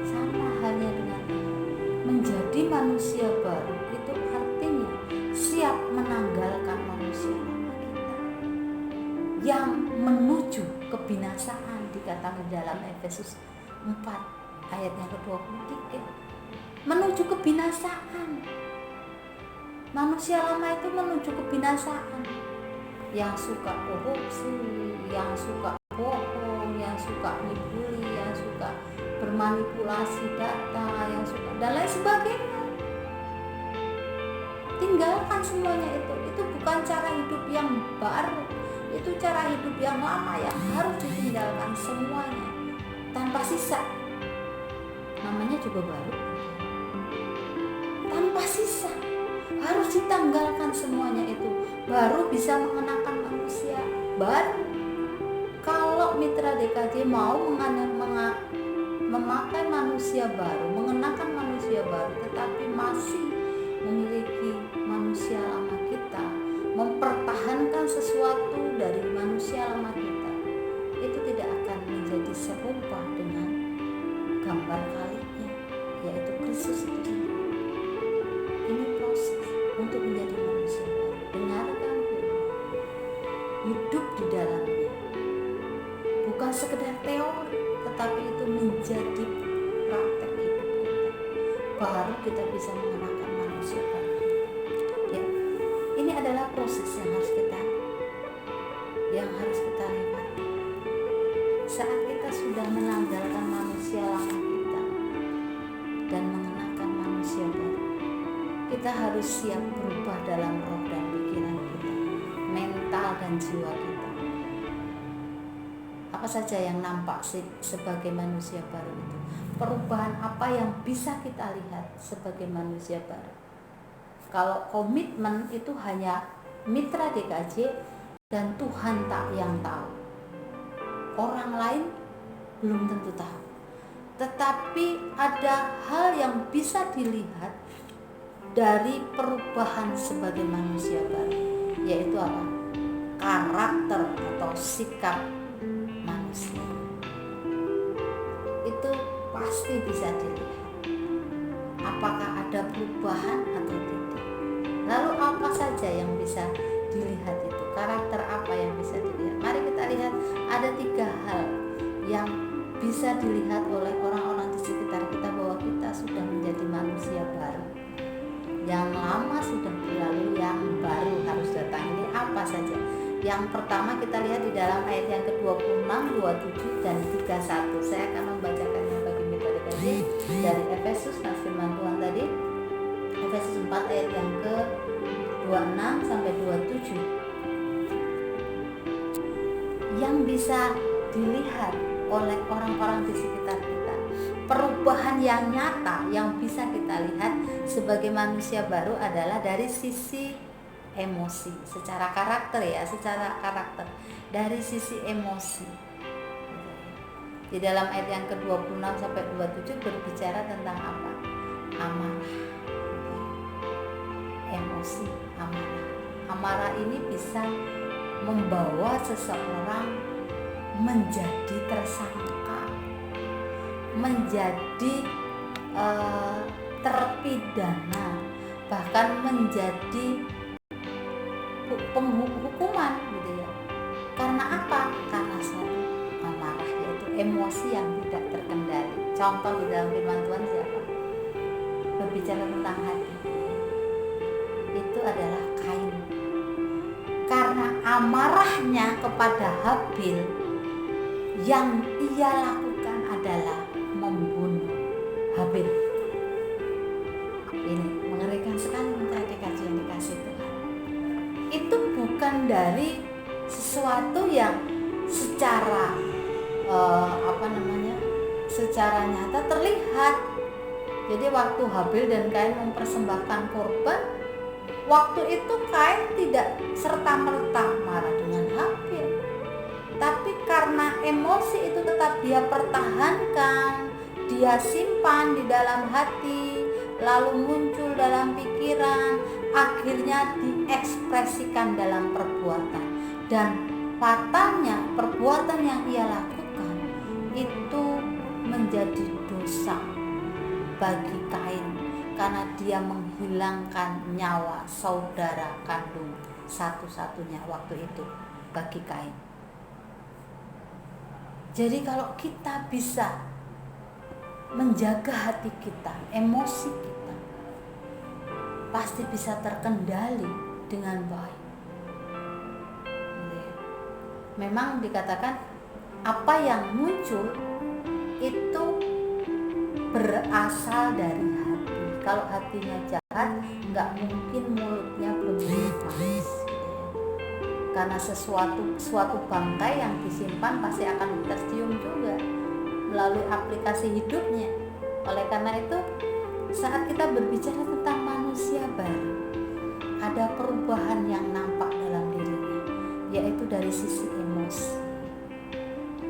Speaker 1: Sama halnya dengan menjadi manusia baru, itu artinya siap menanggalkan manusia lama kita yang menuju kebinasaan, dikatakan dalam Efesus 4 ayat yang ke-23, menuju kebinasaan. Manusia lama itu menuju kebinasaan, yang suka korupsi, yang suka bohong, yang suka membuli, yang suka bermanipulasi data, yang suka dan lain sebagainya. Tinggalkan semuanya itu bukan cara hidup yang baru, itu cara hidup yang lama yang harus ditinggalkan semuanya tanpa sisa. Namanya juga baru, tanpa sisa. Harus ditanggalkan semuanya itu, baru bisa mengenakan manusia baru. Kalau mitra DKJ mau memakai manusia baru, mengenakan manusia baru, tetapi masih memiliki manusia lama kita, mempertahankan sesuatu dari manusia lama kita, itu tidak akan menjadi serupa dengan gambar kalinya, yaitu Kristus itu sendiri. Ini proses untuk menjadi manusia baru. Dengarkan firman, hidup di dalamnya, bukan sekedar teori, tetapi itu menjadi praktek hidup kita. Baru kita bisa mengenakan manusia baru. Ya, ini adalah proses yang harus kita lewati. Saat kita sudah menanggalkan manusia lama kita dan mengenakan manusia baru, kita harus siap berubah dalam roh dan pikiran kita, mental dan jiwa kita. Apa saja yang nampak sebagai manusia baru itu? Perubahan apa yang bisa kita lihat sebagai manusia baru? Kalau komitmen itu hanya mitra DKJ dan Tuhan yang tahu. Orang lain belum tentu tahu. Tetapi ada hal yang bisa dilihat dari perubahan sebagai manusia baru, yaitu apa? Karakter atau sikap manusia. Itu pasti bisa dilihat. Apakah ada perubahan atau tidak? Lalu apa saja yang bisa dilihat itu? Karakter apa yang bisa dilihat? Mari kita lihat, ada 3 hal yang bisa dilihat oleh orang-orang di sekitar kita bahwa kita sudah menjadi manusia baru. Yang lama sudah berlalu, yang baru harus datang. Ini apa saja? Yang pertama kita lihat di dalam ayat yang ke-26, 27 dan 31. Saya akan membacakannya bagi mitra DKJ dari Efesus, firman Tuhan tadi. Efesus 4 ayat yang ke-26 sampai 27. Yang bisa dilihat oleh orang-orang di sekitar kita, perubahan yang nyata yang bisa kita lihat sebagai manusia baru adalah dari sisi emosi, secara karakter ya, secara karakter, dari sisi emosi. Di dalam ayat yang ke-26 sampai 27 berbicara tentang apa? Amarah. Emosi, amarah. Amarah ini bisa membawa seseorang menjadi tersangka, menjadi terpidana, bahkan menjadi hukuman gitu ya. Karena apa? Karena suatu amarah, yaitu emosi yang tidak terkendali. Contoh di dalam firman Tuhan siapa? Berbicara tentang hati, itu adalah Kain. Karena amarahnya kepada Habil, yang ia lakukan adalah membunuh Habil. Ini mengerikan sekali mitra DKJ yang dikasih Tuhan. Itu bukan dari sesuatu yang secara secara nyata terlihat. Jadi waktu Habil dan Kain mempersembahkan korban, waktu itu Kain tidak serta-merta marah dengan Habil, tapi karena emosi itu tetap dia pertahankan, dia simpan di dalam hati, lalu muncul dalam pikiran, akhirnya diekspresikan dalam perbuatan. Dan fatalnya perbuatan yang ia lakukan itu menjadi dosa bagi Kain, karena dia menghilangkan nyawa saudara kandung satu-satunya waktu itu bagi Kain. Jadi kalau kita bisa menjaga hati kita, emosi kita, pasti bisa terkendali dengan baik. Memang dikatakan apa yang muncul itu berasal dari hati. Kalau hatinya jahat, nggak mungkin mulutnya berbuat manis. Karena suatu bangkai yang disimpan pasti akan tercium juga melalui aplikasi hidupnya. Oleh karena itu, saat kita berbicara tentang manusia baru, ada perubahan yang nampak dalam dirinya, yaitu dari sisi emosi.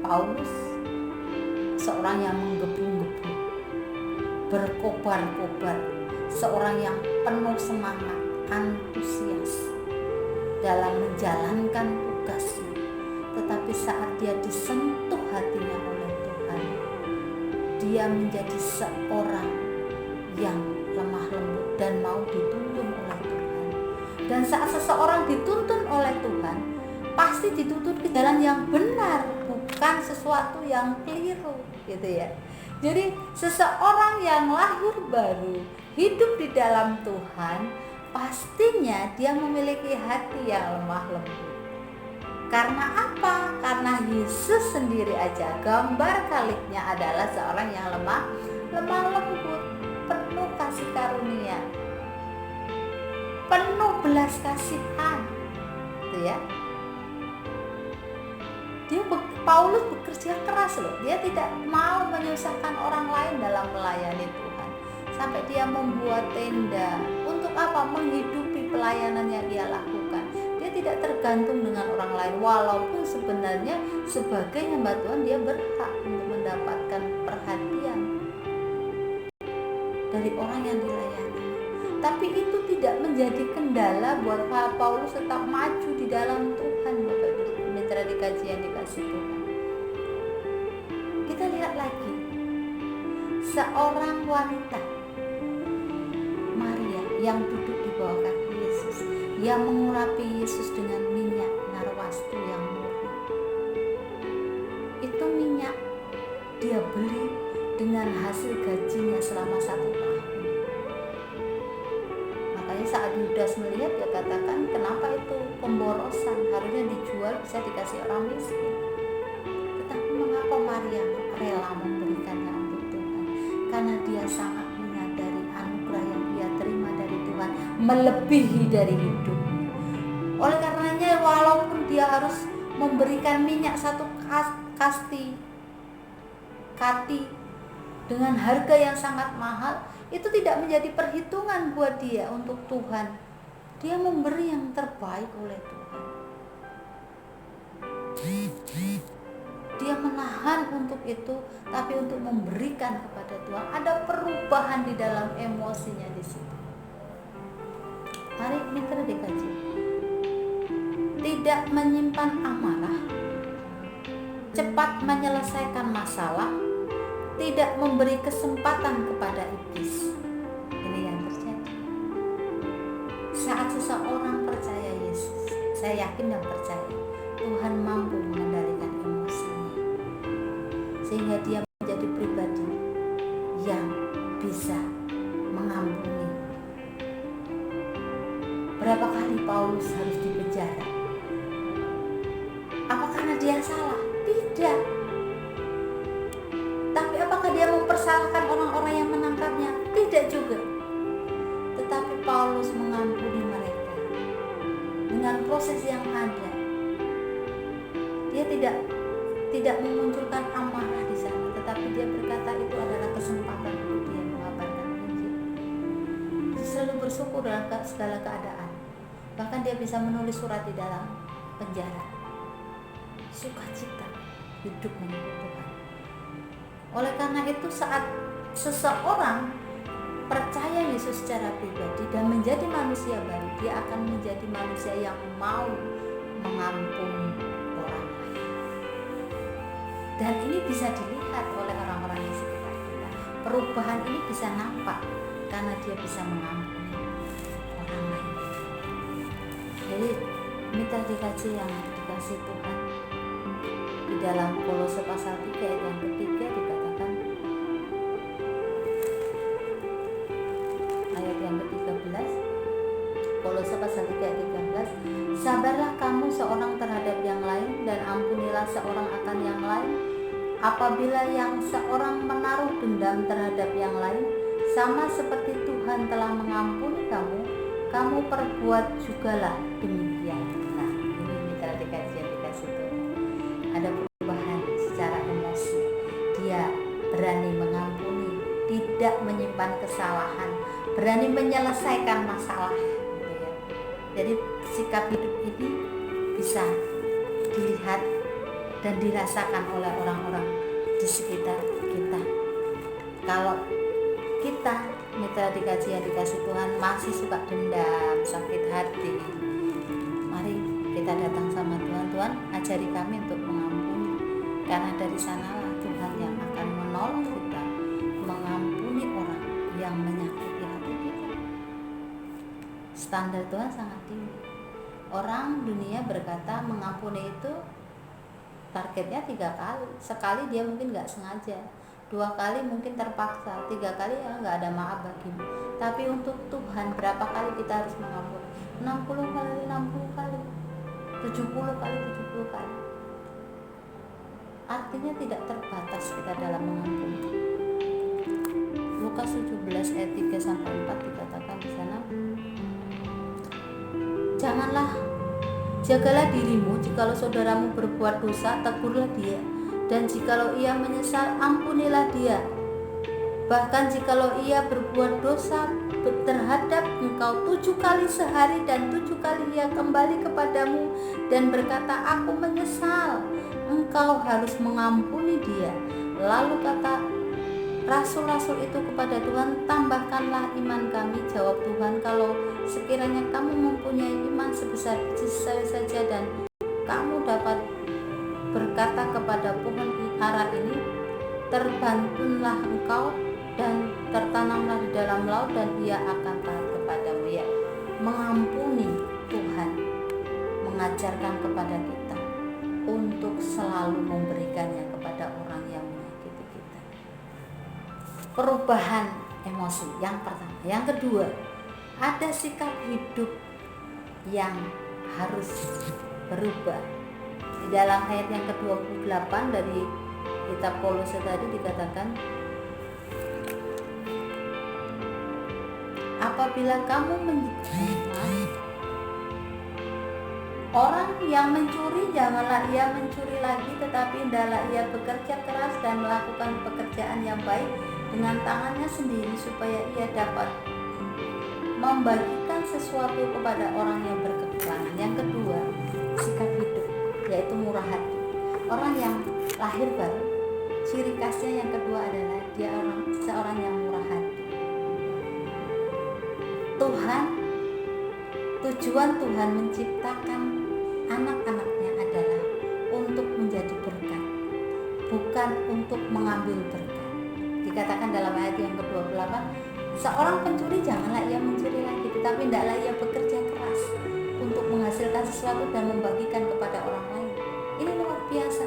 Speaker 1: Paulus seorang yang menggebu-gebu, berkobar-kobar, seorang yang penuh semangat, antusias dalam menjalankan tugasnya. Tetapi saat dia disentuh hatinya oleh Tuhan, dia menjadi seorang yang lemah lembut dan mau dituntun oleh Tuhan. Dan saat seseorang dituntun oleh Tuhan, pasti dituntun ke jalan yang benar, bukan sesuatu yang keliru, gitu ya. Jadi seseorang yang lahir baru, hidup di dalam Tuhan, pastinya dia memiliki hati yang lemah lembut. Karena apa? Karena Yesus sendiri aja gambar kaliknya adalah seorang yang lemah lembut, penuh kasih karunia, penuh belas kasihan, gitu ya. Paulus bekerja keras loh, dia tidak mau menyusahkan orang lain dalam melayani Tuhan. Sampai dia membuat tenda, untuk apa? Menghidupi pelayanan yang dia lakukan. Dia tidak tergantung dengan orang lain, walaupun sebenarnya sebagai hamba Tuhan dia berhak untuk mendapatkan perhatian dari orang yang dilayani. Tapi itu tidak menjadi kendala buat Paulus tetap maju di dalam Tuhan, Bapak Ibu mitra di kajian dikasih Tuhan. Kita lihat lagi seorang wanita, Maria, yang duduk di bawah kaki Yesus, yang mengurapi Yesus dengan minyak narwastu yang murni. Itu minyak dia beli dengan hasil gajinya selama 1 tahun. Makanya saat Yudas melihat, dia katakan, kenapa itu pemborosan, harusnya dijual bisa dikasih orang miskin. Tetapi mengapa Maria rela memberikannya untuk Tuhan? Karena dia sangat menyadari anugerah yang dia terima dari Tuhan melebihi dari hidupnya. Oleh karenanya walaupun dia harus memberikan minyak 1 kati dengan harga yang sangat mahal, itu tidak menjadi perhitungan buat dia untuk Tuhan. Dia memberi yang terbaik oleh Tuhan. Dia menahan untuk itu, tapi untuk memberikan kepada Tuhan. Ada perubahan di dalam emosinya di situ. Mari mitra dikaji. Tidak menyimpan amarah, cepat menyelesaikan masalah, tidak memberi kesempatan kepada iblis. Ini yang terjadi saat seseorang percaya Yesus. Saya yakin dan percaya Tuhan mampu mengendalikan emosinya, sehingga dia menjadi pribadi yang bisa mengampuni. Berapa kali Paulus harus dipenjara? Apa karena dia salah? Tidak. Tapi apakah dia mempersalahkan orang-orang yang menangkapnya? Tidak juga. Tetapi Paulus mengampuni mereka dengan proses yang ada. Dia tidak tidak memunculkan amarah di sana, tetapi dia berkata itu adalah kesempatan untuk dia mengabarkan Injil. Dia selalu bersyukur dalam segala keadaan. Bahkan dia bisa menulis surat di dalam penjara. Sukacita hidup menurut Tuhan. Oleh karena itu, saat seseorang percaya Yesus secara pribadi dan menjadi manusia baru, dia akan menjadi manusia yang mau mengampuni orang lain. Dan ini bisa dilihat oleh orang-orang di sekitar kita. Perubahan ini bisa nampak karena dia bisa mengampuni orang lain. Jadi mitra dikasih yang dikasih Tuhan, di dalam Kolose pasal 3 ayat yang ketiga dikatakan, ayat yang ke-13, Kolose pasal 3 ayat 13, sabarlah kamu seorang terhadap yang lain dan ampunilah seorang akan yang lain. Apabila yang seorang menaruh dendam terhadap yang lain, sama seperti Tuhan telah mengampuni kamu, kamu perbuat jugalah demikian. Nah, ini mitra dikasih yang dikasih Tuhan. Ada perubahan secara emosi. Dia berani mengampuni, tidak menyimpan kesalahan, berani menyelesaikan masalah. Gitu ya. Jadi sikap hidup ini bisa dilihat dan dirasakan oleh orang-orang di sekitar kita. Kalau kita mitra dikasih yang dikasih Tuhan masih suka dendam, sakit hati, mari kita datang sama Tuhan. Tuhan, ajari kami untuk mengampuni, karena dari sanalah Tuhan yang akan menolong kita mengampuni orang yang menyakiti hati kita. Standar Tuhan sangat tinggi. Orang dunia berkata mengampuni itu targetnya 3 kali. Sekali dia mungkin gak sengaja, 2 kali mungkin terpaksa, 3 kali ya gak ada maaf bagimu. Tapi untuk Tuhan berapa kali kita harus mengampuni? 60 kali, 60 kali, 70 kali, 70 kali. Artinya tidak terbatas kita dalam mengampuni. Lukas 17 ayat 3-4 dikatakan di sana, jagalah dirimu, jikalau saudaramu berbuat dosa, tegurlah dia, dan jikalau ia menyesal, ampunilah dia. Bahkan jikalau ia berbuat dosa terhadap engkau 7 kali sehari dan 7 kali ia kembali kepadamu dan berkata, aku menyesal, engkau harus mengampuni dia. Lalu kata rasul-rasul itu kepada Tuhan, tambahkanlah iman kami. Jawab Tuhan, kalau sekiranya kamu mempunyai iman sebesar biji saja dan kamu dapat berkata kepada pohon ara ini, terbantunlah engkau dan tertanamlah di dalam laut, dan ia akan taat kepadamu. Ya, mengampuni Tuhan mengajarkan kepada kita untuk selalu memberikannya kepada orang yang menyakiti kita. Perubahan emosi yang pertama. Yang kedua, ada sikap hidup yang harus berubah. Di dalam ayat yang ke-28 dari kitab Kolose tadi dikatakan, apabila kamu orang yang mencuri, janganlah ia mencuri lagi, tetapi hendaklah ia bekerja keras dan melakukan pekerjaan yang baik dengan tangannya sendiri, supaya ia dapat membagikan sesuatu kepada orang yang berkekurangan. Yang kedua, sikap hidup, yaitu murah hati. Orang yang lahir baru, ciri khasnya yang kedua adalah dia seorang yang murah hati. Tujuan Tuhan menciptakan anak-anaknya adalah untuk menjadi berkat, bukan untuk mengambil berkat. Dikatakan dalam ayat yang ke-28, seorang pencuri janganlah ia mencuri lagi, tetapi hendaklah ia bekerja keras untuk menghasilkan sesuatu dan membagikan kepada orang lain. Ini luar biasa,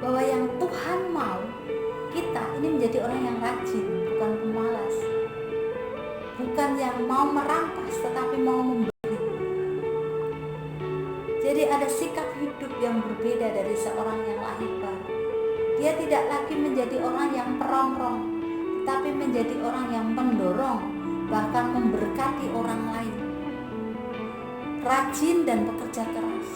Speaker 1: bahwa yang Tuhan mau kita ini menjadi orang yang rajin, bukan pemalas, bukan yang mau merampas tetapi mau memberi. Jadi ada sikap hidup yang berbeda dari seorang yang lahir baru. Dia tidak lagi menjadi orang yang perongrong, tapi menjadi orang yang mendorong, bahkan memberkati orang lain. Rajin dan bekerja keras.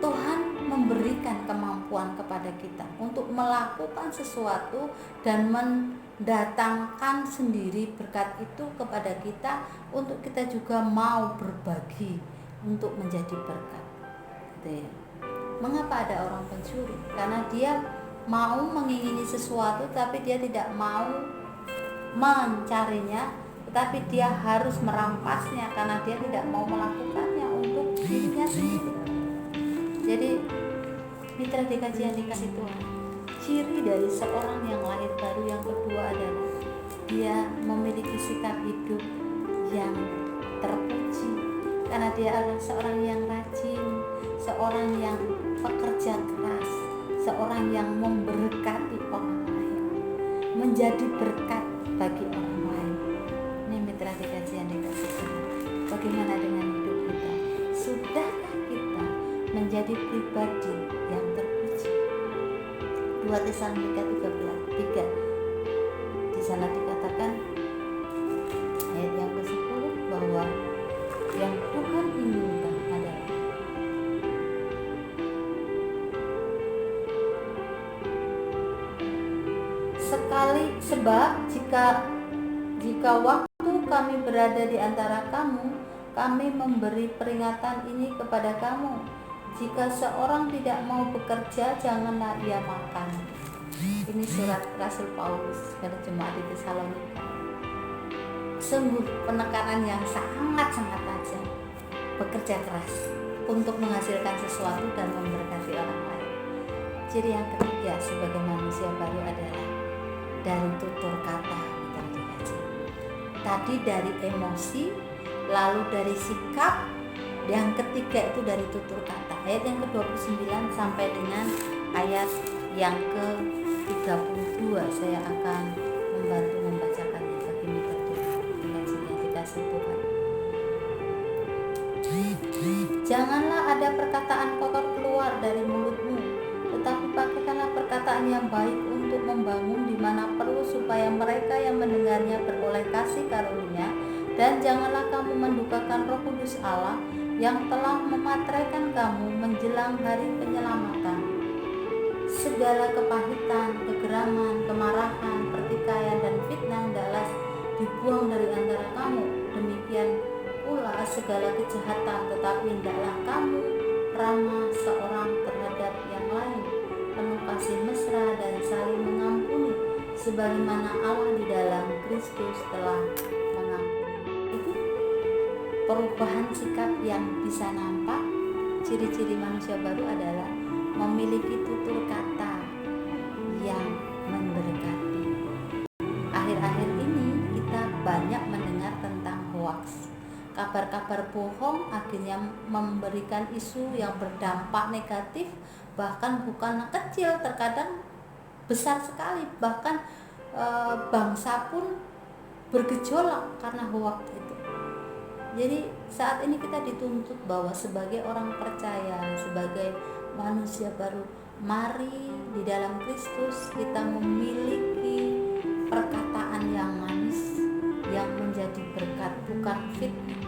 Speaker 1: Tuhan memberikan kemampuan kepada kita untuk melakukan sesuatu dan mendatangkan sendiri berkat itu kepada kita, untuk kita juga mau berbagi untuk menjadi berkat. Gitu ya. Mengapa ada orang pencuri? Karena dia mau mengingini sesuatu tapi dia tidak mau mencarinya, tetapi dia harus merampasnya karena dia tidak mau melakukannya untuk dirinya sendiri. Jadi mitra DKJ yang dikasih Tuhan, ciri dari seorang yang lahir baru yang kedua adalah dia memiliki sikap hidup yang terpuji, karena dia adalah seorang yang rajin, seorang yang pekerja keras, seorang yang memberkati orang lain, menjadi berkat bagi orang lain. Ini mitra DKJ yang dikasih Tuhan. Bagaimana dengan hidup kita? Sudahkah kita menjadi pribadi yang terpuji? 2 Tesalonika 3 di sana dikatakan ayat yang ke-10 bahwa yang Tuhan inginkan adalah sebab jika waktu kami berada di antara kamu, kami memberi peringatan ini kepada kamu. Jika seorang tidak mau bekerja, janganlah ia makan. Ini surat Rasul Paulus kepada jemaat di Tesalonika. Sungguh penekanan yang sangat-sangat tajam. Bekerja keras untuk menghasilkan sesuatu dan memberkati orang lain. Jadi yang ketiga sebagai manusia baru adalah dari tutur kata. Tadi dari emosi, lalu dari sikap, yang ketiga itu dari tutur kata. Ayat yang ke-29 sampai dengan ayat yang ke-32 saya akan membantu membacakannya bagi mitra Tuhan yang dikasih Tuhan. Janganlah ada perkataan kotor keluar dari mulutmu, tetapi pakaikanlah perkataan yang baik untuk membangun di mana perlu, supaya mereka yang mendengarnya beroleh kasih karunia. Dan janganlah kamu mendukakan Roh Kudus Allah yang telah memateraikan kamu menjelang hari penyelamatan. Segala kepahitan, kegeraman, kemarahan, pertikaian, dan fitnah hendaklah dibuang dari antara kamu. Demikian pula segala kejahatan, tetapi hendaklah kamu ramah seorang terhadap yang lain, penuh kasih mesra dan saling mengampuni, sebagaimana Allah di dalam Kristus telah mengampuni. Itu perubahan sikap yang bisa nampak. Ciri-ciri manusia baru adalah memiliki tutur kata yang memberkati. Akhir-akhir ini kita banyak mendengar tentang hoax. Kabar-kabar bohong akhirnya memberikan isu yang berdampak negatif, bahkan bukan kecil, terkadang besar sekali. Bahkan bangsa pun bergejolak karena hoax itu. Jadi saat ini kita dituntut bahwa sebagai orang percaya, sebagai manusia baru, mari di dalam Kristus kita memiliki perkataan yang manis, yang menjadi berkat, bukan fitnah.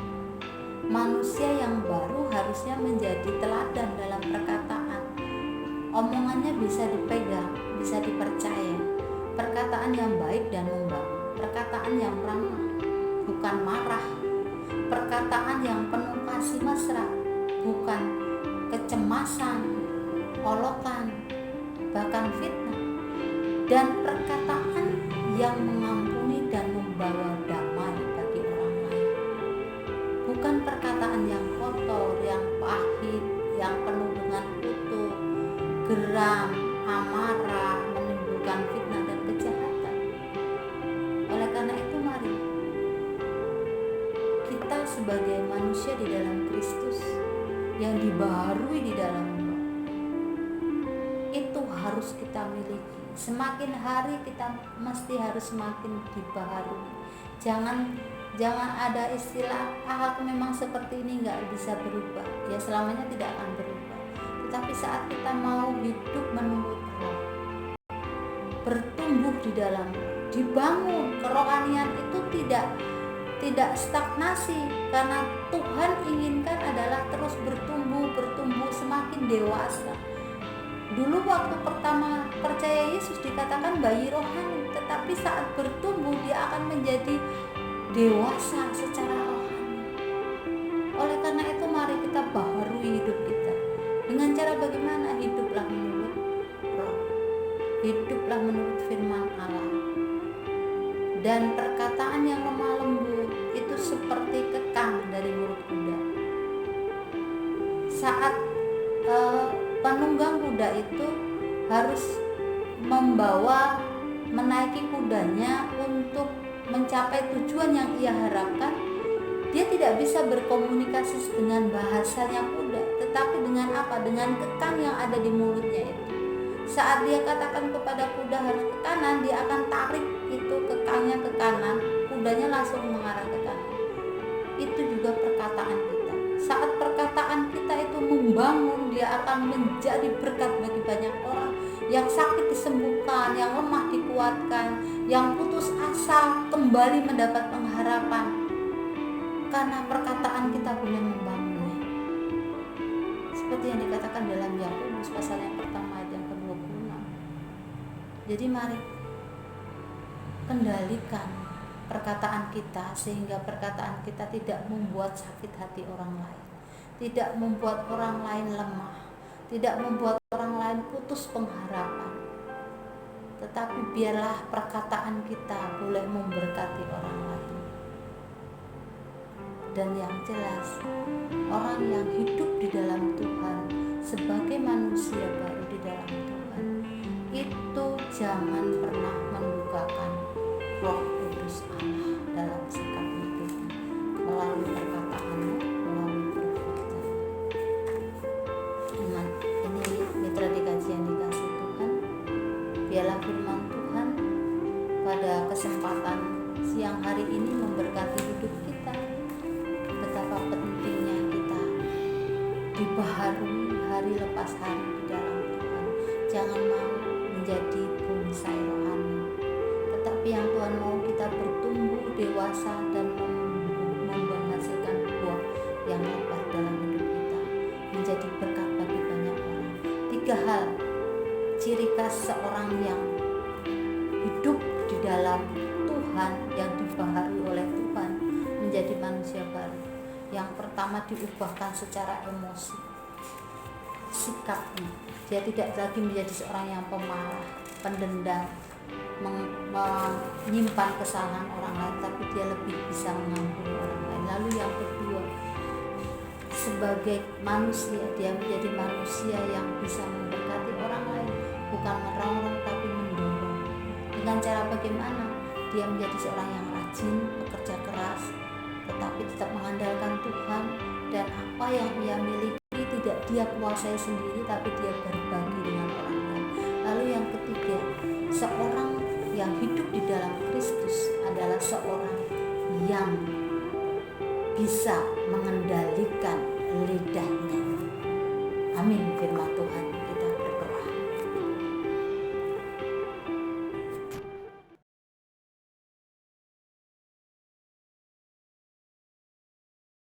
Speaker 1: Manusia yang baru harusnya menjadi teladan dalam perkataan. Omongannya bisa dipegang, bisa dipercaya. Perkataan yang baik dan membangun, perkataan yang ramah, bukan marah. Perkataan yang penuh kasih mesra, bukan kecemasan, olokan, bahkan fitnah. Dan perkataan yang mengampuni dan membawa damai bagi orang lain, bukan perkataan yang kotor, yang pahit, yang penuh dengan kutuk, geram, amarah, menimbulkan fitnah dan kejahatan. Oleh karena itu mari kita sebagai manusia di dalam Kristus yang dibaharui di dalam Roh, itu harus kita miliki. Semakin hari kita mesti harus semakin dibaharui. Jangan ada istilah aku memang seperti ini, nggak bisa berubah. Ya selamanya tidak akan berubah. Tetapi saat kita mau hidup menurut Roh, bertumbuh di dalam Roh, dibangun, kerohanian itu tidak stagnasi, karena Tuhan inginkan adalah terus bertumbuh semakin dewasa. Dulu waktu pertama percaya Yesus dikatakan bayi rohani, tetapi saat bertumbuh dia akan menjadi dewasa secara rohani. Oleh karena itu mari kita baharui hidup kita. Dengan cara bagaimana? Hiduplah menurut roh. Hiduplah menurut firman Allah. Dan perkataan yang lemah lembut itu seperti kekang dari mulut kuda. Saat penunggang kuda itu harus menaiki kudanya untuk mencapai tujuan yang ia harapkan, dia tidak bisa berkomunikasi dengan bahasanya kuda, tetapi dengan apa? Dengan kekang yang ada di mulutnya itu. Saat dia katakan kepada kuda harus ke kanan, dia akan tarik itu kekangnya ke kanan, kudanya langsung mengarah ke kanan. Itu juga perkataan kita. Saat perkataan kita itu membangun, dia akan menjadi berkat bagi banyak orang. Yang sakit disembuhkan, yang lemah dikuatkan, yang putus asa kembali mendapat pengharapan. Karena perkataan kita boleh membangun. Seperti yang dikatakan dalam Yakobus pasal yang pertama ayat yang ke-26. Jadi mari kendalikan perkataan kita sehingga perkataan kita tidak membuat sakit hati orang lain, tidak membuat orang lain lemah, tidak membuat orang lain putus pengharapan. Tetapi biarlah perkataan kita boleh memberkati orang lain. Dan yang jelas, orang yang hidup di dalam Tuhan sebagai manusia baru di dalam Tuhan itu jangan pernah mendukakan Roh Kudus Allah dalam sikap hidupnya melalui perkataan, melalui perbuatan. Dengan ini mitra dikaji yang dikasih Tuhan, biarlah firman Tuhan pada kesempatan siang hari ini memberkati hidup kita. Betapa pentingnya kita dibaharui hari lepas hari di dalam Tuhan. Jangan mau menjadi bonsai rohani, tetapi yang Tuhan mau kita bertumbuh dewasa dan menghasilkan buah yang lebat dalam hidup kita, menjadi berkat bagi banyak orang. 3 hal ciri khas seorang yang hidup di dalam Tuhan, yang dibaharui oleh Tuhan menjadi manusia baru. Yang pertama, diubahkan secara emosi, sikapnya. Dia tidak lagi menjadi seorang yang pemarah, pendendam, menyimpan kesalahan orang lain, tapi dia lebih bisa mengampuni orang lain. Lalu yang kedua, sebagai manusia, dia menjadi manusia yang bisa memberkati orang lain, bukan merongrong tapi mendorong. Dengan cara bagaimana? Dia menjadi seorang yang rajin, bekerja keras, tetapi tetap mengandalkan Tuhan, dan apa yang ia miliki tidak dia kuasai sendiri, tapi dia berbagi dengan orang lain. Lalu yang ketiga, seorang yang hidup di dalam Kristus adalah seorang yang bisa mengendalikan lidahnya. Amin firman Tuhan.